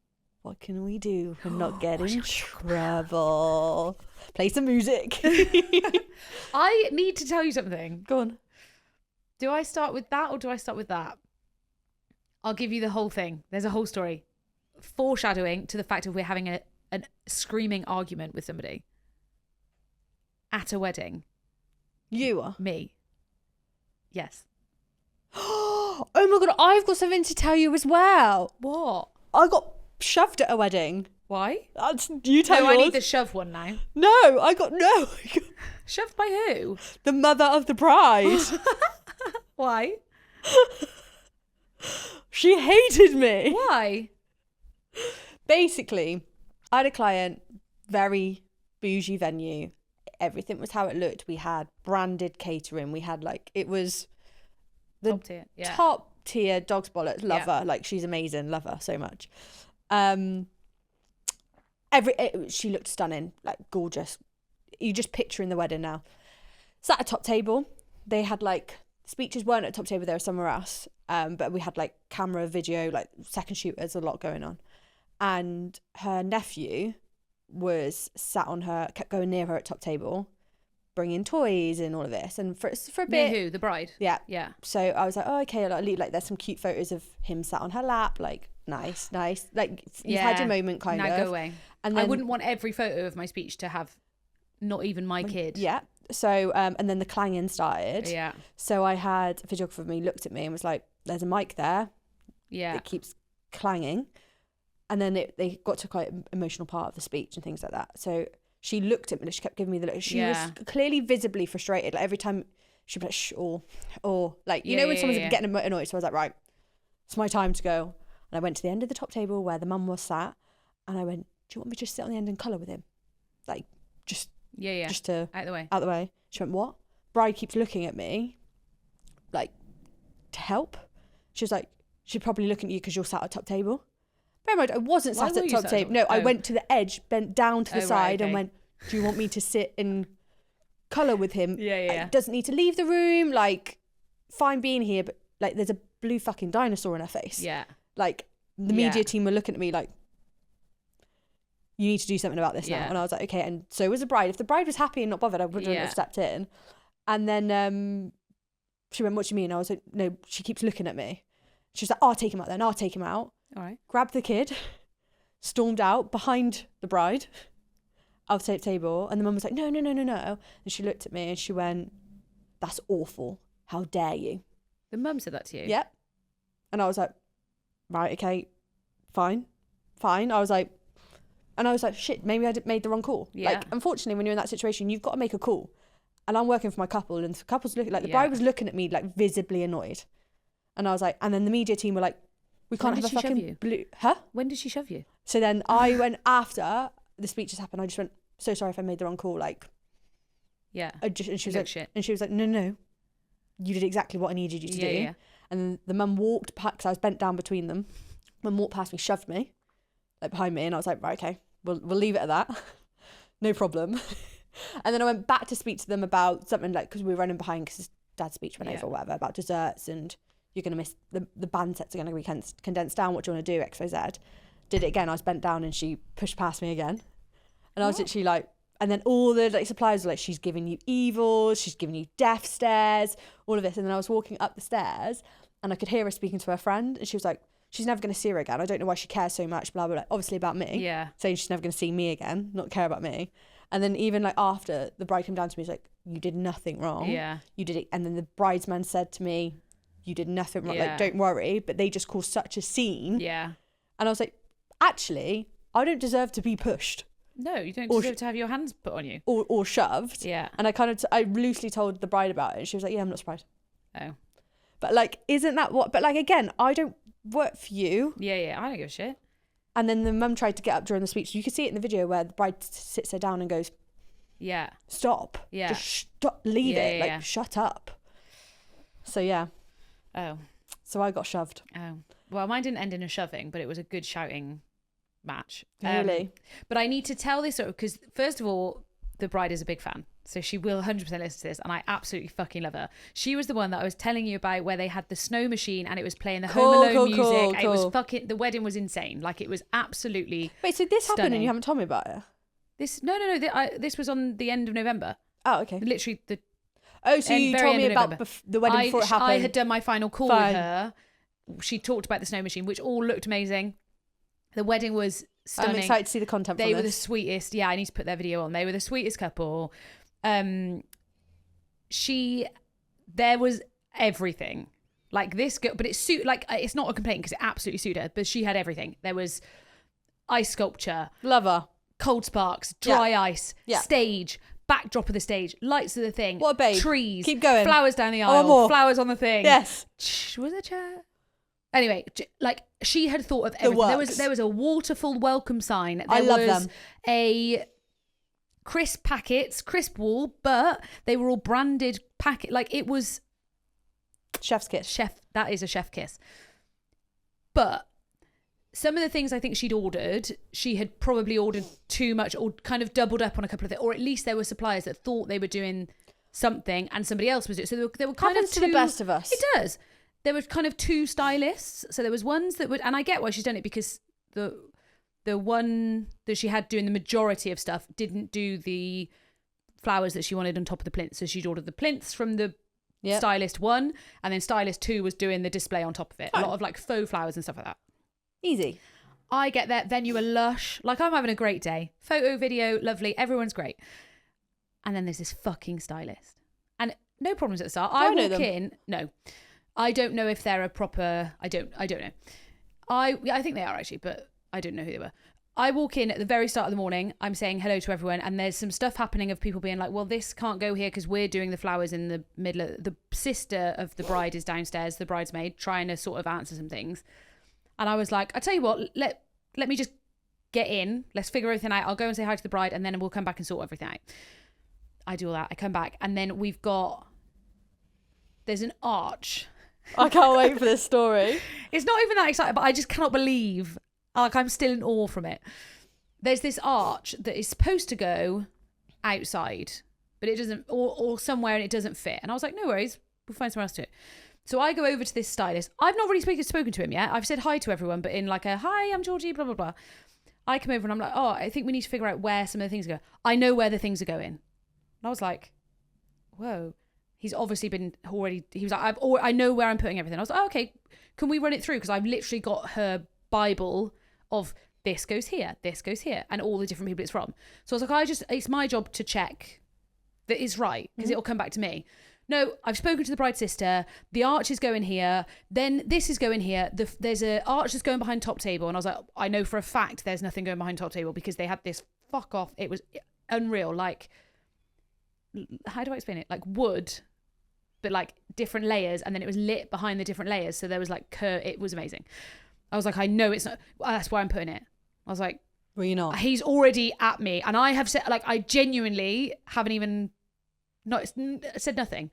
[SPEAKER 1] What can we do for not getting in trouble? Play some music.
[SPEAKER 2] I need to tell you something.
[SPEAKER 1] Go on.
[SPEAKER 2] Do I start with that or do I start with that? I'll give you the whole thing. There's a whole story. Foreshadowing to the fact of we're having a screaming argument with somebody. At a wedding.
[SPEAKER 1] You are?
[SPEAKER 2] Me. Yes.
[SPEAKER 1] Oh my God, I've got something to tell you as well.
[SPEAKER 2] What?
[SPEAKER 1] I got shoved at a wedding.
[SPEAKER 2] Why?
[SPEAKER 1] You tell
[SPEAKER 2] No,
[SPEAKER 1] yours.
[SPEAKER 2] I need the shove one now.
[SPEAKER 1] No, I got
[SPEAKER 2] Shoved by who?
[SPEAKER 1] the mother of the bride.
[SPEAKER 2] Why?
[SPEAKER 1] She hated me.
[SPEAKER 2] Why?
[SPEAKER 1] Basically, I had a client, very bougie venue. Everything was how it looked. We had branded catering. We had it was the
[SPEAKER 2] Top tier. Yeah.
[SPEAKER 1] top tier dog's bollocks. Love
[SPEAKER 2] Yeah.
[SPEAKER 1] her. Like, she's amazing. Love her so much. She looked stunning, like gorgeous. You just picturing the wedding now. Sat at a top table. They had speeches weren't at top table, they were somewhere else. But we had camera, video, second shooters, a lot going on. And her nephew was sat on her, kept going near her at top table, bringing toys and all of this. And for a bit,
[SPEAKER 2] Who? The bride?
[SPEAKER 1] yeah.
[SPEAKER 2] Yeah.
[SPEAKER 1] So I was like, oh, okay. There's some cute photos of him sat on her lap, nice. You've had your moment, kind of.
[SPEAKER 2] Now go away.
[SPEAKER 1] And
[SPEAKER 2] I
[SPEAKER 1] then,
[SPEAKER 2] wouldn't want every photo of my speech to have not even my kid.
[SPEAKER 1] Yeah. So and then the clanging started.
[SPEAKER 2] Yeah.
[SPEAKER 1] So I had a videographer of me looked at me and was like, "There's a mic there.
[SPEAKER 2] Yeah.
[SPEAKER 1] It keeps clanging." And then they got to quite an emotional part of the speech and things like that. So she looked at me and she kept giving me the look. She was clearly visibly frustrated. Every time she'd be like, shh, or when someone's getting annoyed. So I was like, right, it's my time to go. And I went to the end of the top table where the mum was sat. And I went, do you want me to just sit on the end and colour with him? Just to
[SPEAKER 2] out the
[SPEAKER 1] way. She went, what? Bride keeps looking at me, to help. She was like, she's probably looking at you because you're sat at top table. Bear in mind, I wasn't sat at top table. No, I went to the edge, bent down to the side and went, do you want me to sit and colour with him?
[SPEAKER 2] Yeah.
[SPEAKER 1] Doesn't need to leave the room. Fine being here, but there's a blue fucking dinosaur in her face.
[SPEAKER 2] Yeah.
[SPEAKER 1] The media team were looking at me you need to do something about this now. And I was like, okay. And so was the bride. If the bride was happy and not bothered, I wouldn't have stepped in. And then she went, what do you mean? I was like, no, she keeps looking at me. She was like, I'll take him out then. I'll take him out.
[SPEAKER 2] All right.
[SPEAKER 1] Grabbed the kid, stormed out behind the bride, out the table. And the mum was like, no. And she looked at me and she went, that's awful. How dare you?
[SPEAKER 2] The mum said that to you?
[SPEAKER 1] Yep. And I was like, right, okay, fine. I was like, And I was like, shit, maybe I made the wrong call.
[SPEAKER 2] Yeah.
[SPEAKER 1] Like, unfortunately, when you're in that situation, you've got to make a call. And I'm working for my couple, and the couple's looking, like, the bride was looking at me, like, visibly annoyed. And I was like, and then the media team were like, we can't have a fucking blue. Huh?
[SPEAKER 2] When did she shove you?
[SPEAKER 1] So then I went, after the speeches happened, I just went, so sorry if I made the wrong call. Like,
[SPEAKER 2] yeah.
[SPEAKER 1] and she was like, shit. And she was like, no, you did exactly what I needed you to do. Yeah. And then the mum walked past, because I was bent down between them. Mum walked past me, shoved me, like, behind me, and I was like, right, okay, we'll leave it at that. No problem. And then I went back to speak to them about something, like, because we were running behind because dad's speech went over or whatever, about desserts, and you're going to miss, the band sets are going to be condensed down, what do you want to do, XYZ. Did it again, I was bent down and she pushed past me again. And I was literally like, and then all the, like, suppliers were like, she's giving you evils, she's giving you death stares, all of this. And then I was walking up the stairs and I could hear her speaking to her friend, and she was like, she's never going to see her again. I don't know why she cares so much, blah, blah, blah. Obviously about me.
[SPEAKER 2] Yeah.
[SPEAKER 1] Saying she's never going to see me again, not care about me. And then even, like, after, the bride came down to me, was like, you did nothing wrong.
[SPEAKER 2] Yeah.
[SPEAKER 1] You did it. And then the bridesman said to me, you did nothing wrong.
[SPEAKER 2] Yeah.
[SPEAKER 1] Like, don't worry. But they just caused such a scene.
[SPEAKER 2] Yeah.
[SPEAKER 1] And I was like, actually, I don't deserve to be pushed.
[SPEAKER 2] No, you don't deserve to have your hands put on you.
[SPEAKER 1] Or shoved.
[SPEAKER 2] Yeah.
[SPEAKER 1] And I kind of, I loosely told the bride about it. And she was like, yeah, I'm not surprised.
[SPEAKER 2] Oh.
[SPEAKER 1] But, like, isn't that what, but, like, again, I don't work for you.
[SPEAKER 2] Yeah, I don't give a shit.
[SPEAKER 1] And then the mum tried to get up during the speech. You can see it in the video where the bride sits her down and goes,
[SPEAKER 2] yeah,
[SPEAKER 1] stop.
[SPEAKER 2] Yeah.
[SPEAKER 1] Just stop, leave it. Like,
[SPEAKER 2] yeah.
[SPEAKER 1] shut up. So, yeah.
[SPEAKER 2] Oh.
[SPEAKER 1] So I got shoved.
[SPEAKER 2] Oh. Well, mine didn't end in a shoving, but it was a good shouting match.
[SPEAKER 1] Really?
[SPEAKER 2] But I need to tell this because, first of all, the bride is a big fan. So she will 100% listen to this, and I absolutely fucking love her. She was the one that I was telling you about where they had the snow machine and it was playing the Home Alone music. It was fucking, the wedding was insane. Like, it was absolutely
[SPEAKER 1] Wait, so this
[SPEAKER 2] stunning.
[SPEAKER 1] happened and you haven't told me about it?
[SPEAKER 2] No. This was on the end of November.
[SPEAKER 1] Oh, okay.
[SPEAKER 2] Literally the
[SPEAKER 1] so you told me about the wedding before it happened.
[SPEAKER 2] I had done my final call with her. She talked about the snow machine, which all looked amazing. The wedding was stunning.
[SPEAKER 1] I'm excited to see the content from
[SPEAKER 2] They
[SPEAKER 1] this.
[SPEAKER 2] were the sweetest. Yeah, I need to put their video on. They were the sweetest couple. There was everything. Like, this girl, but it's not a complaint because it absolutely suited her, but she had everything. There was ice sculpture.
[SPEAKER 1] Love her.
[SPEAKER 2] Cold sparks, dry ice,
[SPEAKER 1] Yeah.
[SPEAKER 2] stage, backdrop of the stage, lights of the thing.
[SPEAKER 1] What a babe.
[SPEAKER 2] Trees.
[SPEAKER 1] Keep going.
[SPEAKER 2] Flowers down the
[SPEAKER 1] I want
[SPEAKER 2] aisle.
[SPEAKER 1] more.
[SPEAKER 2] Flowers on the thing.
[SPEAKER 1] Yes.
[SPEAKER 2] Was it a chair? Anyway, like, she had thought of everything. There was a waterfall welcome sign.
[SPEAKER 1] I love them.
[SPEAKER 2] A crisp wall, but they were all branded packet. Like, it was
[SPEAKER 1] Chef's kiss.
[SPEAKER 2] that is a chef kiss. But some of the things I think she'd ordered, she had probably ordered too much or kind of doubled up on a couple of things, or at least there were suppliers that thought they were doing something and somebody else was doing. So there were kind
[SPEAKER 1] Happens
[SPEAKER 2] of
[SPEAKER 1] to the best of us.
[SPEAKER 2] It does. There were kind of two stylists. So there was ones that would, and I get why she's done it, because the one that she had doing the majority of stuff didn't do the flowers that she wanted on top of the plinth. So she'd ordered the plinths from the stylist 1, and then stylist 2 was doing the display on top of it. A lot of, like, faux flowers and stuff like that.
[SPEAKER 1] Easy.
[SPEAKER 2] I get there, venue are lush. Like, I'm having a great day. Photo, video, lovely. Everyone's great. And then there's this fucking stylist. And no problems at the start. I walk in. No. I don't know if they're a proper... I don't know. I think they are, actually, but I don't know who they were. I walk in at the very start of the morning. I'm saying hello to everyone, and there's some stuff happening of people being like, well, this can't go here because we're doing the flowers in the middle of... The sister of the bride is downstairs, the bridesmaid, trying to sort of answer some things. And I was like, I tell you what, let me just get in. Let's figure everything out. I'll go and say hi to the bride, and then we'll come back and sort everything out. I do all that. I come back, and then there's an arch.
[SPEAKER 1] I can't wait for this story.
[SPEAKER 2] It's not even that exciting, but I just cannot believe, like, I'm still in awe from it. There's this arch that is supposed to go outside, but it doesn't, or somewhere, and it doesn't fit. And I was like, no worries, we'll find somewhere else to do it. So I go over to this stylist. I've not really spoken to him yet. I've said hi to everyone, but in like a, hi, I'm Georgie, blah, blah, blah. I come over and I'm like, oh, I think we need to figure out where some of the things go. I know where the things are going. And I was like, whoa. He's obviously been already, he was like, I know where I'm putting everything. I was like, oh, okay, can we run it through? Because I've literally got her Bible of this goes here, and all the different people it's from. So I was like, it's my job to check that it's right, because it'll come back to me. no, I've spoken to the bride's sister. The arch is going here. Then this is going here. There's a arch that's going behind top table. And I was like, I know for a fact there's nothing going behind top table because they had this fuck off. It was unreal. Like, how do I explain it? Like wood, but like different layers. And then it was lit behind the different layers. So there was like it was amazing. I was like, I know it's not. That's why I'm putting it. I was like,
[SPEAKER 1] were you not?
[SPEAKER 2] He's already at me. And I have said, like, I genuinely haven't even said nothing.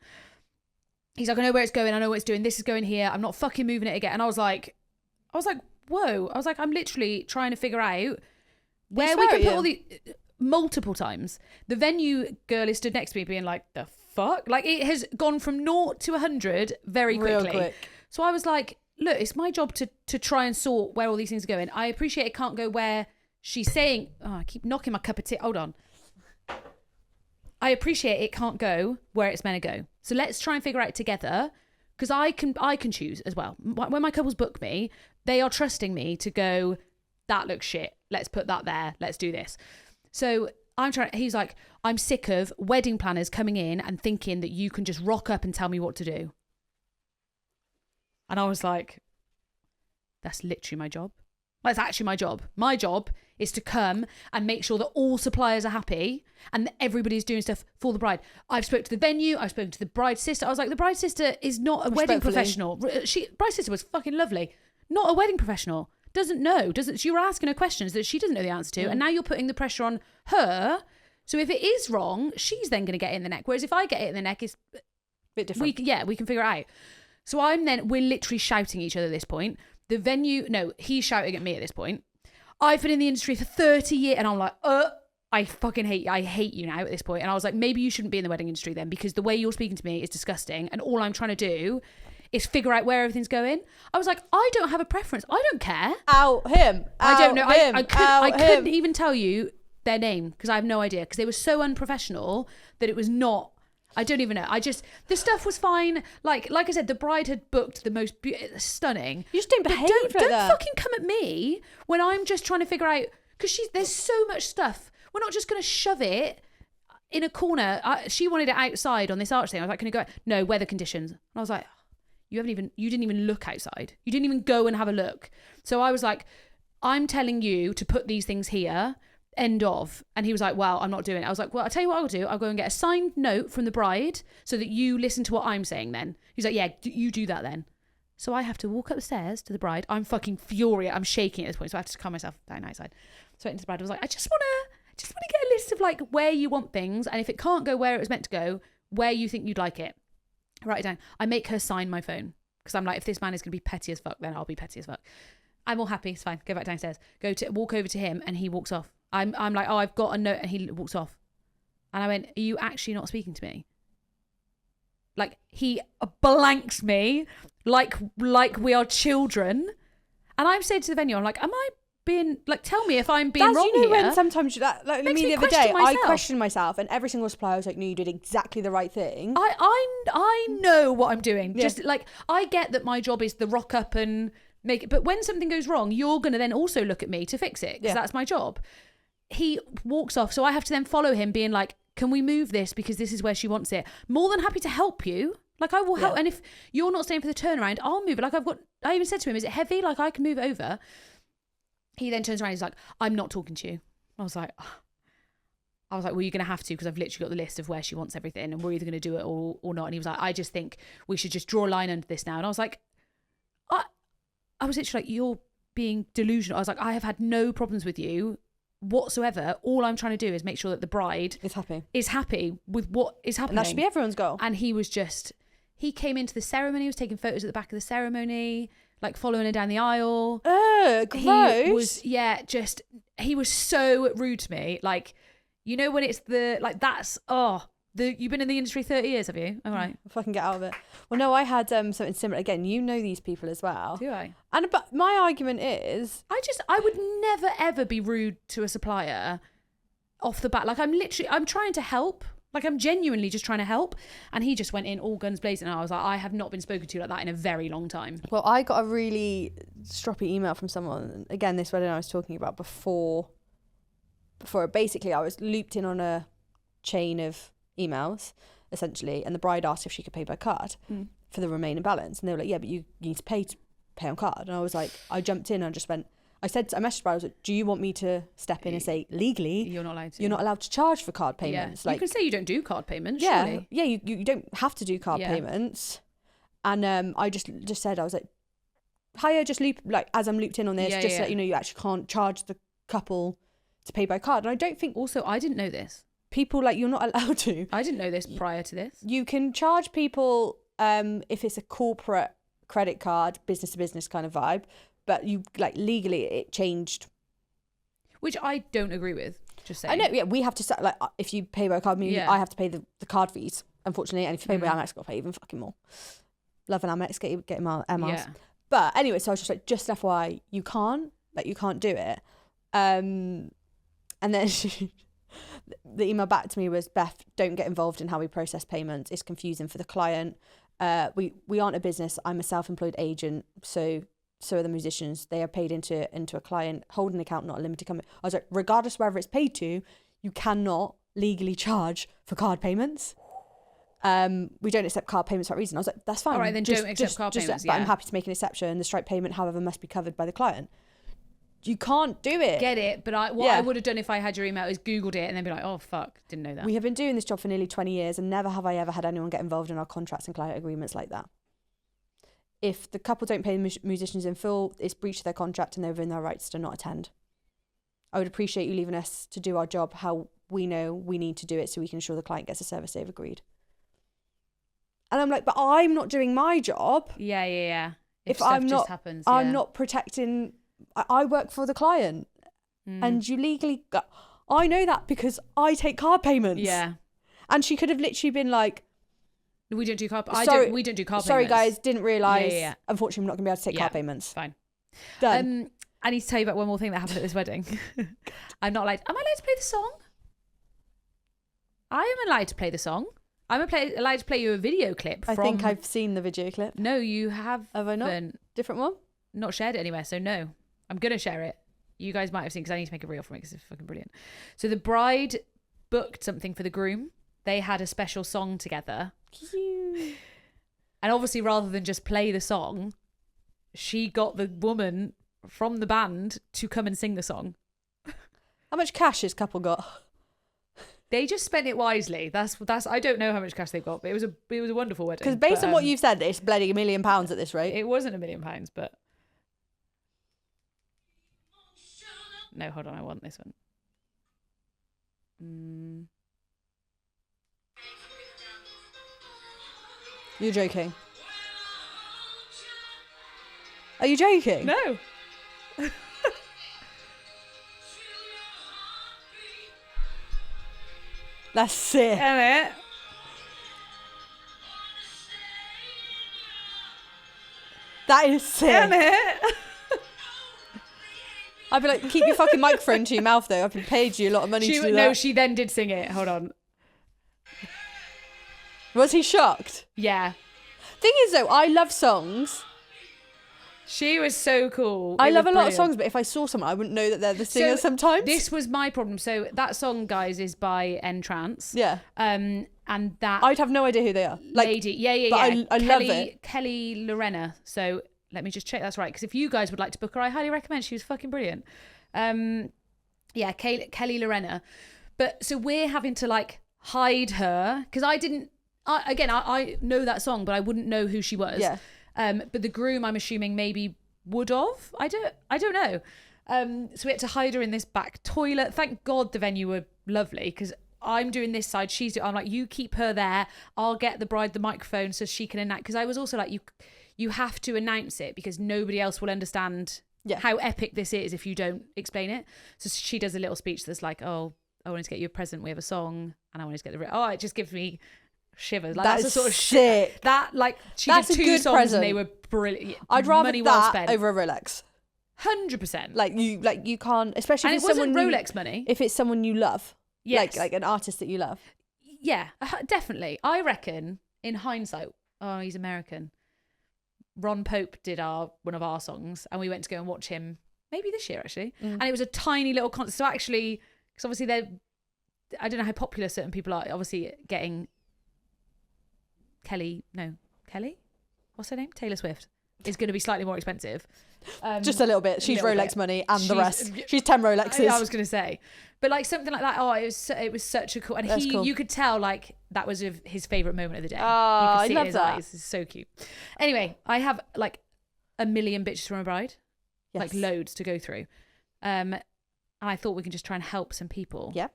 [SPEAKER 2] He's like, I know where it's going. I know what it's doing. This is going here. I'm not fucking moving it again. And I was like, whoa. I was like, I'm literally trying to figure out where we can put all the multiple times. The venue girl is stood next to me being like, the fuck? Like, it has gone from 0 to 100 very quickly.
[SPEAKER 1] Real quick.
[SPEAKER 2] So I was like, look, it's my job to try and sort where all these things are going. I appreciate it can't go where she's saying, I keep knocking my cup of tea. Hold on. I appreciate it can't go where it's meant to go. So let's try and figure out together, because I can choose as well. When my couples book me, they are trusting me to go, that looks shit. Let's put that there. Let's do this. So he's like, I'm sick of wedding planners coming in and thinking that you can just rock up and tell me what to do. And I was like, that's literally my job. That's actually my job. My job is to come and make sure that all suppliers are happy and that everybody's doing stuff for the bride. I've spoken to the venue. I've spoken to the bride's sister. I was like, the bride's sister is not a wedding professional. Bride's sister was fucking lovely. Not a wedding professional. You were asking her questions that she doesn't know the answer to. And now you're putting the pressure on her. So if it is wrong, she's then going to get it in the neck. Whereas if I get it in the neck, it's
[SPEAKER 1] a bit different.
[SPEAKER 2] We can figure it out. So we're literally shouting at each other at this point. The venue, no, he's shouting at me at this point. I've been in the industry for 30 years. And I'm like, I fucking hate you. I hate you now at this point. And I was like, maybe you shouldn't be in the wedding industry then, because the way you're speaking to me is disgusting. And all I'm trying to do is figure out where everything's going. I was like, I don't have a preference. I don't care.
[SPEAKER 1] Out him.
[SPEAKER 2] I don't know.
[SPEAKER 1] Him,
[SPEAKER 2] I couldn't even tell you their name because I have no idea, because they were so unprofessional that it was not. I don't even know. The stuff was fine. Like I said, the bride had booked the most stunning.
[SPEAKER 1] You just don't behave like
[SPEAKER 2] don't
[SPEAKER 1] that.
[SPEAKER 2] fucking come at me when I'm just trying to figure out, because there's so much stuff. We're not just going to shove it in a corner. She wanted it outside on this arch thing. I was like, can you go? No, weather conditions. And I was like, you didn't even look outside. You didn't even go and have a look. So I was like, I'm telling you to put these things here. End of. And he was like, well, I'm not doing it. I was like, well, I'll tell you what I'll do. I'll go and get a signed note from the bride so that you listen to what I'm saying then. He's like, yeah, you do that then. So I have to walk up the stairs to the bride. I'm fucking furious. I'm shaking at this point. So I have to calm myself down outside. So I went into the bride. I was like, I just want to get a list of like where you want things. And if it can't go where it was meant to go, where you think you'd like it. Write it down. I make her sign my phone. Because I'm like, if this man is going to be petty as fuck, then I'll be petty as fuck. I'm all happy. It's fine. Go back downstairs. Walk over to him, and he walks off. I'm like, oh, I've got a note, and he walks off. And I went, are you actually not speaking to me? Like, he blanks me like we are children. And I've said to the venue, I'm like, am I being, like, tell me if I'm being wrong here.
[SPEAKER 1] When sometimes like
[SPEAKER 2] Makes
[SPEAKER 1] me
[SPEAKER 2] me
[SPEAKER 1] the other day,
[SPEAKER 2] question
[SPEAKER 1] I questioned myself, and every single supplier was like, no, you did exactly the right thing.
[SPEAKER 2] I know what I'm doing.
[SPEAKER 1] Yeah.
[SPEAKER 2] Just like, I get that my job is to rock up and make it, but when something goes wrong, you're going to then also look at me to fix it, because that's my job. He walks off, so I have to then follow him being like, can we move this because this is where she wants it? More than happy to help you. Like, I will help. And if you're not staying for the turnaround, I'll move it. Like, I even said to him, is it heavy? Like, I can move it over. He then turns around, he's like, I'm not talking to you. I was like, well, you're going to have to, because I've literally got the list of where she wants everything, and we're either going to do it or not. And he was like, I just think we should just draw a line under this now. And I was like, I was literally like, you're being delusional. I was like, I have had no problems with you whatsoever. All I'm trying to do is make sure that the bride is happy with what is happening.
[SPEAKER 1] And that should be everyone's goal.
[SPEAKER 2] And he came into the ceremony, he was taking photos at the back of the ceremony, like following her down the aisle.
[SPEAKER 1] Gross.
[SPEAKER 2] He was so rude to me. Like, you know, when it's you've been in the industry 30 years, have you? All right.
[SPEAKER 1] If I can get out of it. Well, no, I had something similar. Again, you know these people as well.
[SPEAKER 2] Do I?
[SPEAKER 1] But my argument is,
[SPEAKER 2] I would never ever be rude to a supplier off the bat. Like, I'm trying to help. Like, I'm genuinely just trying to help. And he just went in all guns blazing. And I was like, I have not been spoken to like that in a very long time.
[SPEAKER 1] Well, I got a really stroppy email from someone. Again, this wedding I was talking about before basically I was looped in on a chain of emails. essentially, and the bride asked if she could pay by card for the remaining balance, and they were like, yeah, but you need to pay on card. And I was like, I jumped in and I just went, I messaged the bride, I was like, do you want me to step in and say, legally,
[SPEAKER 2] You're not allowed to.
[SPEAKER 1] You're not allowed to charge for card payments.
[SPEAKER 2] Yeah.
[SPEAKER 1] Like,
[SPEAKER 2] you can say you don't do card payments,
[SPEAKER 1] yeah,
[SPEAKER 2] surely.
[SPEAKER 1] yeah, you don't have to do card payments. And I just said, I was like, hiya, just loop, like, as I'm looped in on this, to let you know, you actually can't charge the couple to pay by card. And I don't think...
[SPEAKER 2] Also, I didn't know this.
[SPEAKER 1] People, like, you're not allowed to.
[SPEAKER 2] I didn't know this prior to this.
[SPEAKER 1] You can charge people if it's a corporate credit card, business to business kind of vibe, but you, like, legally it changed.
[SPEAKER 2] Which I don't agree with, just saying.
[SPEAKER 1] I know, yeah, we have to, like, if you pay by card, I have to pay the card fees, unfortunately, and if you pay by Amex, I've got to pay even fucking more. Love an Amex, get him out, Emma's. Yeah. But anyway, so I was just like, just FYI, you can't do it. And then the email back to me was, Beth, don't get involved in how we process payments. It's confusing for the client. We aren't a business. I'm a self-employed agent. So are the musicians. They are paid into a client, holding an account, not a limited company. I was like, regardless of wherever it's paid to, you cannot legally charge for card payments. We don't accept card payments for that reason. I was like, that's fine.
[SPEAKER 2] All right, then don't accept card payments.
[SPEAKER 1] But I'm happy to make an exception. The Stripe payment, however, must be covered by the client. You can't do it.
[SPEAKER 2] Get it, but I would have done if I had your email is Googled it and then be like, oh fuck, didn't know that.
[SPEAKER 1] We have been doing this job for nearly 20 years and never have I ever had anyone get involved in our contracts and client agreements like that. If the couple don't pay the musicians in full, it's breach of their contract and they're within their rights to not attend. I would appreciate you leaving us to do our job how we know we need to do it so we can ensure the client gets the service they've agreed. And I'm like, but I'm not doing my job.
[SPEAKER 2] Yeah.
[SPEAKER 1] If I'm not, happens, I'm not protecting. I work for the client, and you legally. I know that because I take card payments.
[SPEAKER 2] Yeah.
[SPEAKER 1] And she could have literally been like,
[SPEAKER 2] "We don't do card. We don't do card payments.
[SPEAKER 1] Sorry, guys, didn't realise. Yeah. Unfortunately, I'm not going to be able to take card payments.
[SPEAKER 2] Fine.
[SPEAKER 1] Done.
[SPEAKER 2] I need to tell you about one more thing that happened at this wedding. I'm not allowed. Am I allowed to play the song? I am allowed to play the song. I'm allowed to play you a video clip.
[SPEAKER 1] I think I've seen the video clip.
[SPEAKER 2] No, you have.
[SPEAKER 1] Have I not? Different one?
[SPEAKER 2] Not shared it anywhere, so no. I'm going to share it. You guys might have seen because I need to make a reel from it because it's fucking brilliant. So the bride booked something for the groom. They had a special song together.
[SPEAKER 1] Cute.
[SPEAKER 2] And obviously, rather than just play the song, she got the woman from the band to come and sing the song.
[SPEAKER 1] How much cash this couple got?
[SPEAKER 2] They just spent it wisely. That's. I don't know how much cash they've got, but it was a wonderful wedding.
[SPEAKER 1] Because based on what you've said, it's bloody £1 million at this rate.
[SPEAKER 2] It wasn't £1 million, but no, hold on, I want this one.
[SPEAKER 1] You're joking. Are you joking?
[SPEAKER 2] No.
[SPEAKER 1] That's sick.
[SPEAKER 2] Isn't it?
[SPEAKER 1] That is sick.
[SPEAKER 2] Isn't it?
[SPEAKER 1] I'd be like, keep your fucking microphone to your mouth though. I've paid you a lot of money to do that.
[SPEAKER 2] No, she then did sing it. Hold on.
[SPEAKER 1] Was he shocked?
[SPEAKER 2] Yeah.
[SPEAKER 1] Thing is though, I love songs.
[SPEAKER 2] She was so cool.
[SPEAKER 1] I love a lot of songs, but if I saw someone, I wouldn't know that they're the singer sometimes.
[SPEAKER 2] This was my problem. So that song, guys, is by N-Trance.
[SPEAKER 1] Yeah.
[SPEAKER 2] And that
[SPEAKER 1] I'd have no idea who they are. Like,
[SPEAKER 2] lady. Yeah.
[SPEAKER 1] But I love it.
[SPEAKER 2] Kelly Lorena. So let me just check that's right. Because if you guys would like to book her, I highly recommend. She was fucking brilliant. Kelly Lorena. But so we're having to like hide her because I know that song, but I wouldn't know who she was.
[SPEAKER 1] Yeah.
[SPEAKER 2] But the groom, I'm assuming, maybe would have. I don't know. So we had to hide her in this back toilet. Thank God the venue were lovely because I'm doing this side, I'm like, you keep her there. I'll get the bride the microphone so she can announce. Because I was also like, you have to announce it because nobody else will understand how epic this is if you don't explain it. So she does a little speech that's like, oh, I wanted to get you a present. We have a song, and I wanted to get it just gives me shivers. Like, that's a sort of
[SPEAKER 1] sick.
[SPEAKER 2] That like she
[SPEAKER 1] that's
[SPEAKER 2] did 2 songs present. And they were brilliant.
[SPEAKER 1] I'd rather
[SPEAKER 2] money
[SPEAKER 1] that
[SPEAKER 2] well spent.
[SPEAKER 1] over a Rolex.
[SPEAKER 2] 100%.
[SPEAKER 1] Like you can't, especially
[SPEAKER 2] and
[SPEAKER 1] if
[SPEAKER 2] it
[SPEAKER 1] it's
[SPEAKER 2] wasn't
[SPEAKER 1] someone
[SPEAKER 2] Rolex money.
[SPEAKER 1] If it's someone you love,
[SPEAKER 2] yes.
[SPEAKER 1] like an artist that you love.
[SPEAKER 2] Yeah, definitely. I reckon in hindsight, he's American. Ron Pope did one of our songs, and we went to go and watch him maybe this year actually, and it was a tiny little concert. So actually, because obviously I don't know how popular certain people are. Obviously, getting Kelly, what's her name? Taylor Swift is going to be slightly more expensive.
[SPEAKER 1] Just a little bit. She's Rolex money and the rest. She's 10 Rolexes.
[SPEAKER 2] I was going to say, but like something like that. Oh, it was such a cool, and
[SPEAKER 1] cool.
[SPEAKER 2] You could tell like that was his favorite moment of the day.
[SPEAKER 1] Oh,
[SPEAKER 2] I
[SPEAKER 1] love that.
[SPEAKER 2] Eyes. It's so cute. Anyway, I have like a million bitches from a bride, like loads to go through. And I thought we can just try and help some people.
[SPEAKER 1] Yeah.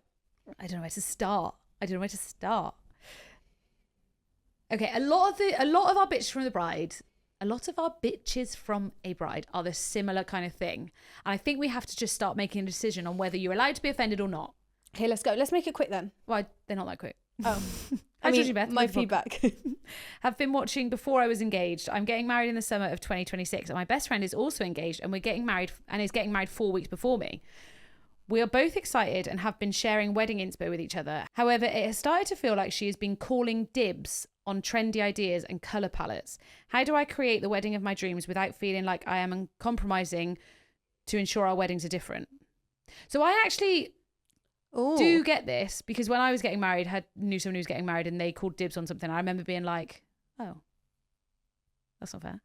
[SPEAKER 2] I don't know where to start. Okay, a lot of our bitches from a bride are the similar kind of thing. And I think we have to just start making a decision on whether you're allowed to be offended or not.
[SPEAKER 1] Okay, let's go. Let's make it quick then.
[SPEAKER 2] Well, they're not that quick.
[SPEAKER 1] Oh.
[SPEAKER 2] Hi, Georgie Beth.
[SPEAKER 1] My feedback.
[SPEAKER 2] Have been watching before I was engaged. I'm getting married in the summer of 2026, and my best friend is also engaged, and is getting married 4 weeks before me. We are both excited and have been sharing wedding inspo with each other. However, it has started to feel like she has been calling dibs on trendy ideas and colour palettes. How do I create the wedding of my dreams without feeling like I am compromising to ensure our weddings are different? So I actually do get this, because when I was getting married, knew someone who was getting married and they called dibs on something. I remember being like, oh, that's not fair.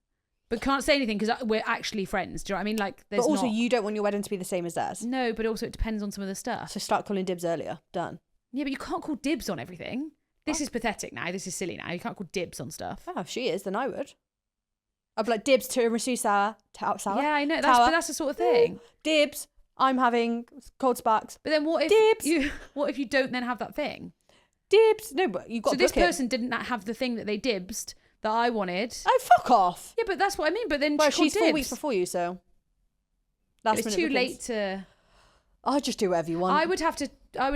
[SPEAKER 2] But can't say anything because we're actually friends. Do you know what I mean? Like,
[SPEAKER 1] but also you don't want your wedding to be the same as theirs.
[SPEAKER 2] No, but also it depends on some of the stuff.
[SPEAKER 1] So start calling dibs earlier. Done.
[SPEAKER 2] Yeah, but you can't call dibs on everything. This is pathetic now. This is silly now. You can't call dibs on stuff.
[SPEAKER 1] Oh, if she is, then I would. I'd be like, dibs, tiramisu sour.
[SPEAKER 2] Yeah, I know. That's the sort of thing.
[SPEAKER 1] Dibs, I'm having cold sparks.
[SPEAKER 2] But then what if you don't then have that thing?
[SPEAKER 1] Dibs. No, but you've got to book it.
[SPEAKER 2] So this person didn't have the thing that they dibsed that I wanted.
[SPEAKER 1] Oh, fuck off.
[SPEAKER 2] Yeah, but that's what I mean. But then
[SPEAKER 1] she's 4 weeks before you, so
[SPEAKER 2] it's too late to.
[SPEAKER 1] I'll just do whatever you want.
[SPEAKER 2] I would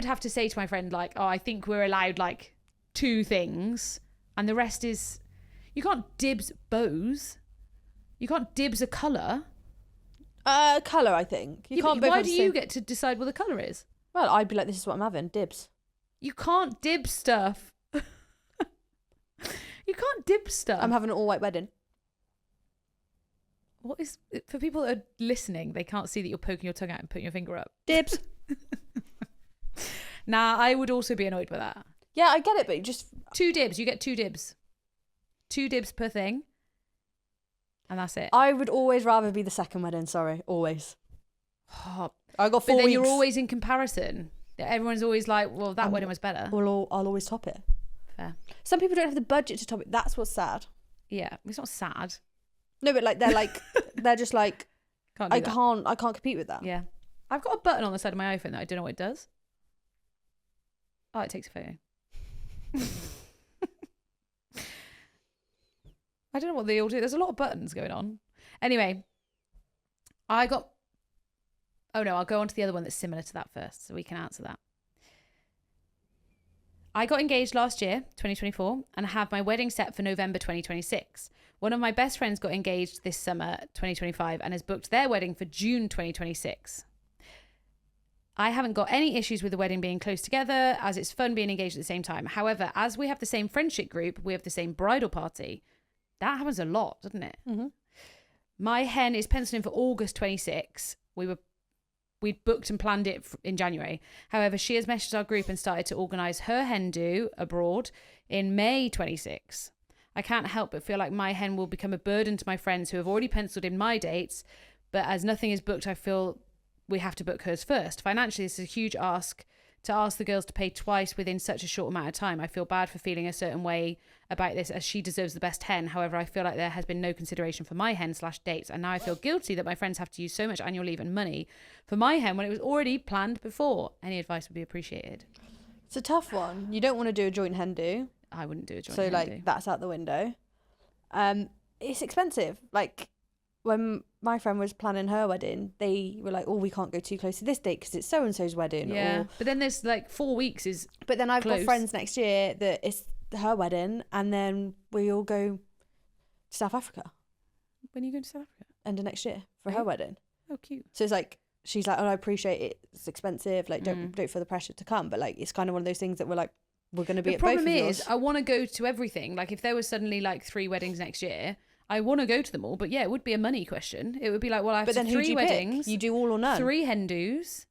[SPEAKER 2] have to say to my friend, like, oh, I think we're allowed like 2 things, and the rest is, you can't dibs bows. You can't dibs a colour.
[SPEAKER 1] Colour, I think. You can't.
[SPEAKER 2] Why do you get to decide what the colour is?
[SPEAKER 1] Well, I'd be like, this is what I'm having. Dibs.
[SPEAKER 2] You can't dib stuff. You can't dib stuff.
[SPEAKER 1] I'm having an all-white wedding.
[SPEAKER 2] What is, for people that are listening, they can't see that you're poking your tongue out and putting your finger up.
[SPEAKER 1] Dibs.
[SPEAKER 2] Nah, I would also be annoyed by that.
[SPEAKER 1] Yeah, I get it, but you just
[SPEAKER 2] 2 dibs. You get 2 dibs. 2 dibs per thing. And that's it.
[SPEAKER 1] I would always rather be the second wedding, sorry. Always.
[SPEAKER 2] Oh,
[SPEAKER 1] I got 4 weeks.
[SPEAKER 2] But then you're always in comparison. Everyone's always like, well, that wedding was better.
[SPEAKER 1] I'll always top it.
[SPEAKER 2] Fair.
[SPEAKER 1] Some people don't have the budget to top it. That's what's sad.
[SPEAKER 2] Yeah, it's not sad.
[SPEAKER 1] No, but like they're just like, I can't compete with that.
[SPEAKER 2] Yeah. I've got a button on the side of my iPhone that I don't know what it does. Oh, it takes a photo. I don't know what they all do. There's a lot of buttons going on. Anyway, I'll go on to the other one that's similar to that first, so we can answer that. I got engaged last year, 2024, and I have my wedding set for November 2026. One of my best friends got engaged this summer, 2025, and has booked their wedding for June 2026. I haven't got any issues with the wedding being close together, as it's fun being engaged at the same time. However, as we have the same friendship group, we have the same bridal party. That happens a lot, doesn't it? Mm-hmm. My hen is penciled in for August 26. We'd booked and planned it in January. However, she has messaged our group and started to organise her hen do abroad in May 26. I can't help but feel like my hen will become a burden to my friends who have already penciled in my dates, but as nothing is booked, I feel we have to book hers first. Financially, this is a huge ask to ask the girls to pay twice within such a short amount of time. I feel bad for feeling a certain way about this, as she deserves the best hen. However, I feel like there has been no consideration for my hen/dates, and now I feel guilty that my friends have to use so much annual leave and money for my hen when it was already planned before. Any advice would be appreciated.
[SPEAKER 1] It's a tough one. You don't want to do a joint hen do.
[SPEAKER 2] I wouldn't do a joint
[SPEAKER 1] hen do. So
[SPEAKER 2] like
[SPEAKER 1] that's out the window. It's expensive. Like when my friend was planning her wedding, they were like, oh, we can't go too close to this date because it's so-and-so's wedding.
[SPEAKER 2] Yeah, but then there's like 4 weeks is
[SPEAKER 1] But then I've
[SPEAKER 2] close.
[SPEAKER 1] got friends next year that it's her wedding, and then we all go to South Africa.
[SPEAKER 2] When are you going to South Africa?
[SPEAKER 1] End of next year for her wedding.
[SPEAKER 2] Oh, cute.
[SPEAKER 1] So it's like, she's like, oh, I appreciate it's expensive. Like, don't feel the pressure to come. But like, it's kind of one of those things that we're like, we're going to be at both of yours. The problem is,
[SPEAKER 2] I want to go to everything. Like, if there was suddenly like 3 weddings next year, I want to go to them all. But yeah, it would be a money question. It would be like, well, I have 3 weddings.
[SPEAKER 1] Pick? You do all or none.
[SPEAKER 2] 3 hen dos.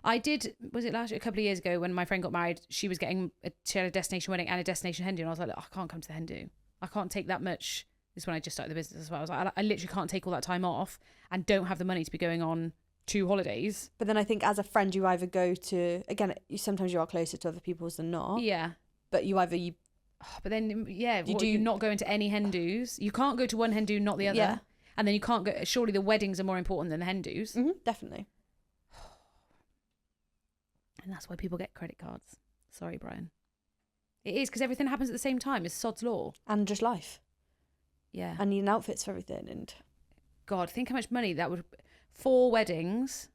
[SPEAKER 2] I did, was it last year, a couple of years ago when my friend got married, she had a destination wedding and a destination hen do, and I was like, I can't come to the hen do. I can't take that much. This is when I just started the business as well. I was like, I literally can't take all that time off and don't have the money to be going on 2 holidays.
[SPEAKER 1] But then I think as a friend, you either go to, again, sometimes you are closer to other people's than not.
[SPEAKER 2] Yeah.
[SPEAKER 1] But you either,
[SPEAKER 2] But then, you're not going to any hen do's. You can't go to one hen do, not the other.
[SPEAKER 1] Yeah.
[SPEAKER 2] And then you can't go, surely the weddings are more important than the hen do's.
[SPEAKER 1] definitely.
[SPEAKER 2] And that's why people get credit cards. Sorry, Brian. It is, because everything happens at the same time. It's sod's law.
[SPEAKER 1] And just life.
[SPEAKER 2] Yeah.
[SPEAKER 1] And needing outfits for everything. And
[SPEAKER 2] God, think how much money that would... 4 weddings.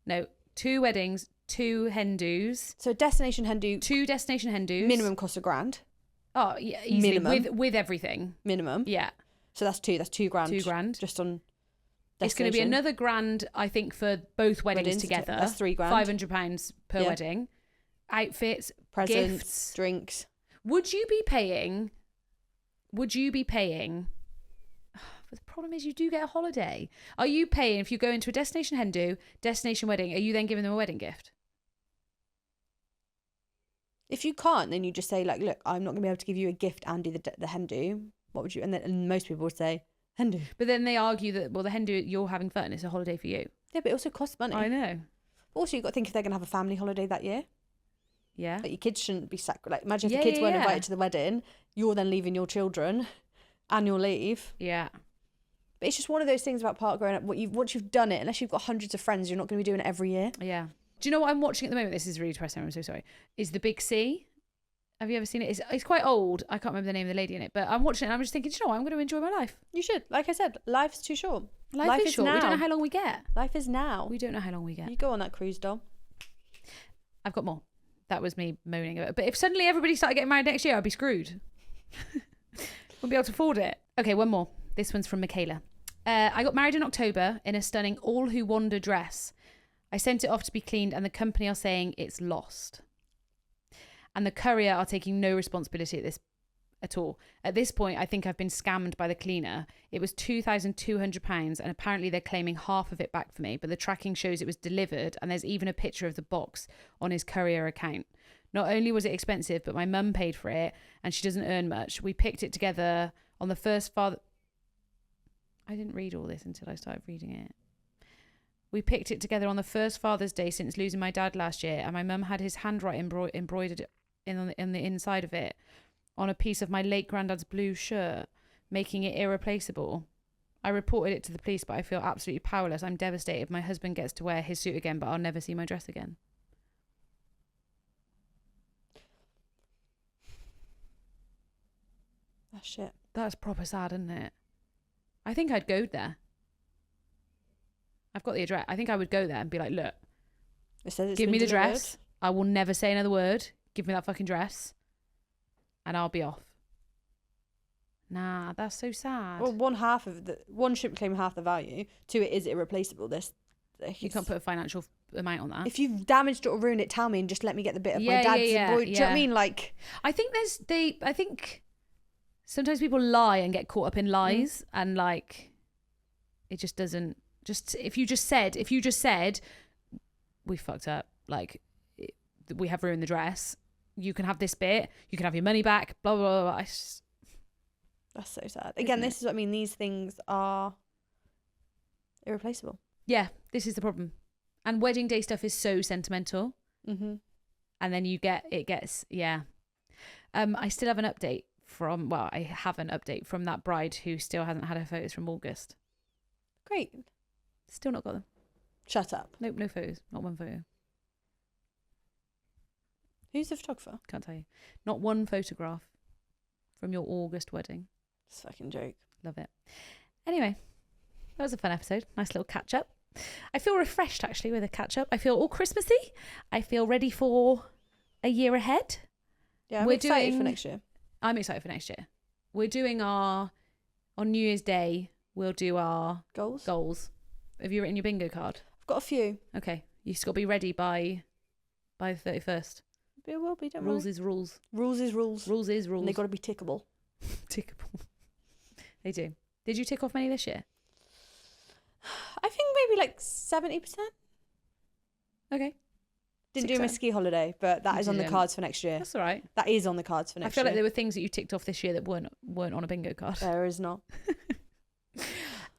[SPEAKER 2] No, 2 weddings, 2 hen do's.
[SPEAKER 1] So destination hen do.
[SPEAKER 2] 2 destination hen do's.
[SPEAKER 1] Minimum cost $1,000.
[SPEAKER 2] Oh, yeah, easily.
[SPEAKER 1] Minimum.
[SPEAKER 2] With everything.
[SPEAKER 1] Minimum.
[SPEAKER 2] Yeah.
[SPEAKER 1] So that's $2,000.
[SPEAKER 2] $2,000.
[SPEAKER 1] Just on destination.
[SPEAKER 2] It's going to be another $1,000, I think, for both weddings together.
[SPEAKER 1] That's $3,000.
[SPEAKER 2] £500 per wedding. Outfits,
[SPEAKER 1] presents,
[SPEAKER 2] gifts,
[SPEAKER 1] drinks.
[SPEAKER 2] Would you be paying? But the problem is you do get a holiday. Are you paying if you go into a destination hen do, destination wedding, are you then giving them a wedding gift?
[SPEAKER 1] If you can't, then you just say, like, look, I'm not going to be able to give you a gift and do the hen do. What would you... And most people would say, hen do.
[SPEAKER 2] But then they argue that, well, the hen do, you're having fun. It's a holiday for you.
[SPEAKER 1] Yeah, but it also costs money.
[SPEAKER 2] I know.
[SPEAKER 1] Also, you've got to think if they're going to have a family holiday that year.
[SPEAKER 2] Yeah.
[SPEAKER 1] Like, your kids shouldn't be like, imagine if the kids weren't invited to the wedding, you're then leaving your children annual leave.
[SPEAKER 2] Yeah.
[SPEAKER 1] But it's just one of those things about part growing up. Once you've done it, unless you've got hundreds of friends, you're not going to be doing it every year.
[SPEAKER 2] Yeah. Do you know what I'm watching at the moment? This is really depressing. I'm so sorry. Is The Big C. Have you ever seen it? It's quite old. I can't remember the name of the lady in it, but I'm watching it and I'm just thinking, do you know what? I'm going to enjoy my life.
[SPEAKER 1] You should. Like I said, life's too short.
[SPEAKER 2] Life is short.
[SPEAKER 1] now.
[SPEAKER 2] We don't know how long we get.
[SPEAKER 1] Life is now.
[SPEAKER 2] We don't know how long we get.
[SPEAKER 1] You go on that cruise, doll.
[SPEAKER 2] I've got more. That was me moaning about it. But if suddenly everybody started getting married next year, I'd be screwed. Wouldn't be able to afford it. Okay, one more. This one's from Michaela. I got married in October in a stunning All Who Wander dress. I sent it off to be cleaned and the company are saying it's lost. And the courier are taking no responsibility at all. At this point, I think I've been scammed by the cleaner. It was £2,200 and apparently they're claiming half of it back for me, but the tracking shows it was delivered and there's even a picture of the box on his courier account. Not only was it expensive, but my mum paid for it and she doesn't earn much. We picked it together on the first father... I didn't read all this until I started reading it. We picked it together on the first Father's Day since losing my dad last year, and my mum had his handwriting embroidered in the inside of it on a piece of my late granddad's blue shirt, making it irreplaceable. I reported it to the police, but I feel absolutely powerless. I'm devastated. My husband gets to wear his suit again, but I'll never see my dress again.
[SPEAKER 1] That's shit.
[SPEAKER 2] That's proper sad, isn't it? I think I'd go there. I've got the address. I think I would go there and be like, look,
[SPEAKER 1] It says it's
[SPEAKER 2] give
[SPEAKER 1] been
[SPEAKER 2] me the
[SPEAKER 1] delivered.
[SPEAKER 2] dress. I will never say another word. Give me that fucking dress. And I'll be off. Nah, that's so sad.
[SPEAKER 1] Well, one should claim half the value. 2, it is irreplaceable.
[SPEAKER 2] You can't put a financial amount on that.
[SPEAKER 1] If you've damaged it or ruined it, tell me and just let me get the bit of my
[SPEAKER 2] Yeah,
[SPEAKER 1] dad's.
[SPEAKER 2] yeah,
[SPEAKER 1] Do you know what I mean? Like,
[SPEAKER 2] I think I think sometimes people lie and get caught up in lies and like it just doesn't if you just said we fucked up, like we have ruined the dress, you can have this bit, you can have your money back, blah blah blah.
[SPEAKER 1] that's so sad. Again, this is what I mean. These things are irreplaceable.
[SPEAKER 2] Yeah, this is the problem. And wedding day stuff is so sentimental.
[SPEAKER 1] Mm-hmm.
[SPEAKER 2] And then I still have an update I have an update from that bride who still hasn't had her photos from August.
[SPEAKER 1] Great.
[SPEAKER 2] Still not got them.
[SPEAKER 1] Shut up.
[SPEAKER 2] Nope, no photos. Not one photo.
[SPEAKER 1] Who's the photographer?
[SPEAKER 2] Can't tell you. Not one photograph from your August wedding.
[SPEAKER 1] It's a fucking joke.
[SPEAKER 2] Love it. Anyway, that was a fun episode. Nice little catch up. I feel refreshed actually with a catch up. I feel all Christmassy. I feel ready for a year ahead.
[SPEAKER 1] Yeah, I'm excited for next year.
[SPEAKER 2] I'm excited for next year. We're doing on New Year's Day, we'll do our goals. Have you written your bingo card?
[SPEAKER 1] I've got a few.
[SPEAKER 2] Okay. You've got to be ready by the 31st.
[SPEAKER 1] It will be, don't
[SPEAKER 2] Rules
[SPEAKER 1] worry.
[SPEAKER 2] is rules.
[SPEAKER 1] Rules is rules.
[SPEAKER 2] Rules is rules.
[SPEAKER 1] And they've got to be tickable.
[SPEAKER 2] Tickable. They do. Did you tick off many this year?
[SPEAKER 1] I think maybe like 70%.
[SPEAKER 2] Okay.
[SPEAKER 1] Didn't do my ski holiday, but that is on the
[SPEAKER 2] didn't.
[SPEAKER 1] cards for next year.
[SPEAKER 2] That's all right.
[SPEAKER 1] That is on the cards for
[SPEAKER 2] I
[SPEAKER 1] next
[SPEAKER 2] feel
[SPEAKER 1] year.
[SPEAKER 2] like there were things that you ticked off this year that weren't on a bingo card.
[SPEAKER 1] There is not.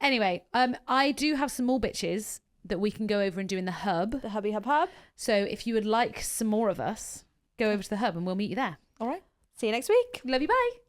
[SPEAKER 2] Anyway, I do have some more bitches that we can go over and do in the hub.
[SPEAKER 1] The Hubby Hub.
[SPEAKER 2] So if you would like some more of us, go over to the hub and we'll meet you there. All right.
[SPEAKER 1] See you next week.
[SPEAKER 2] Love you. Bye.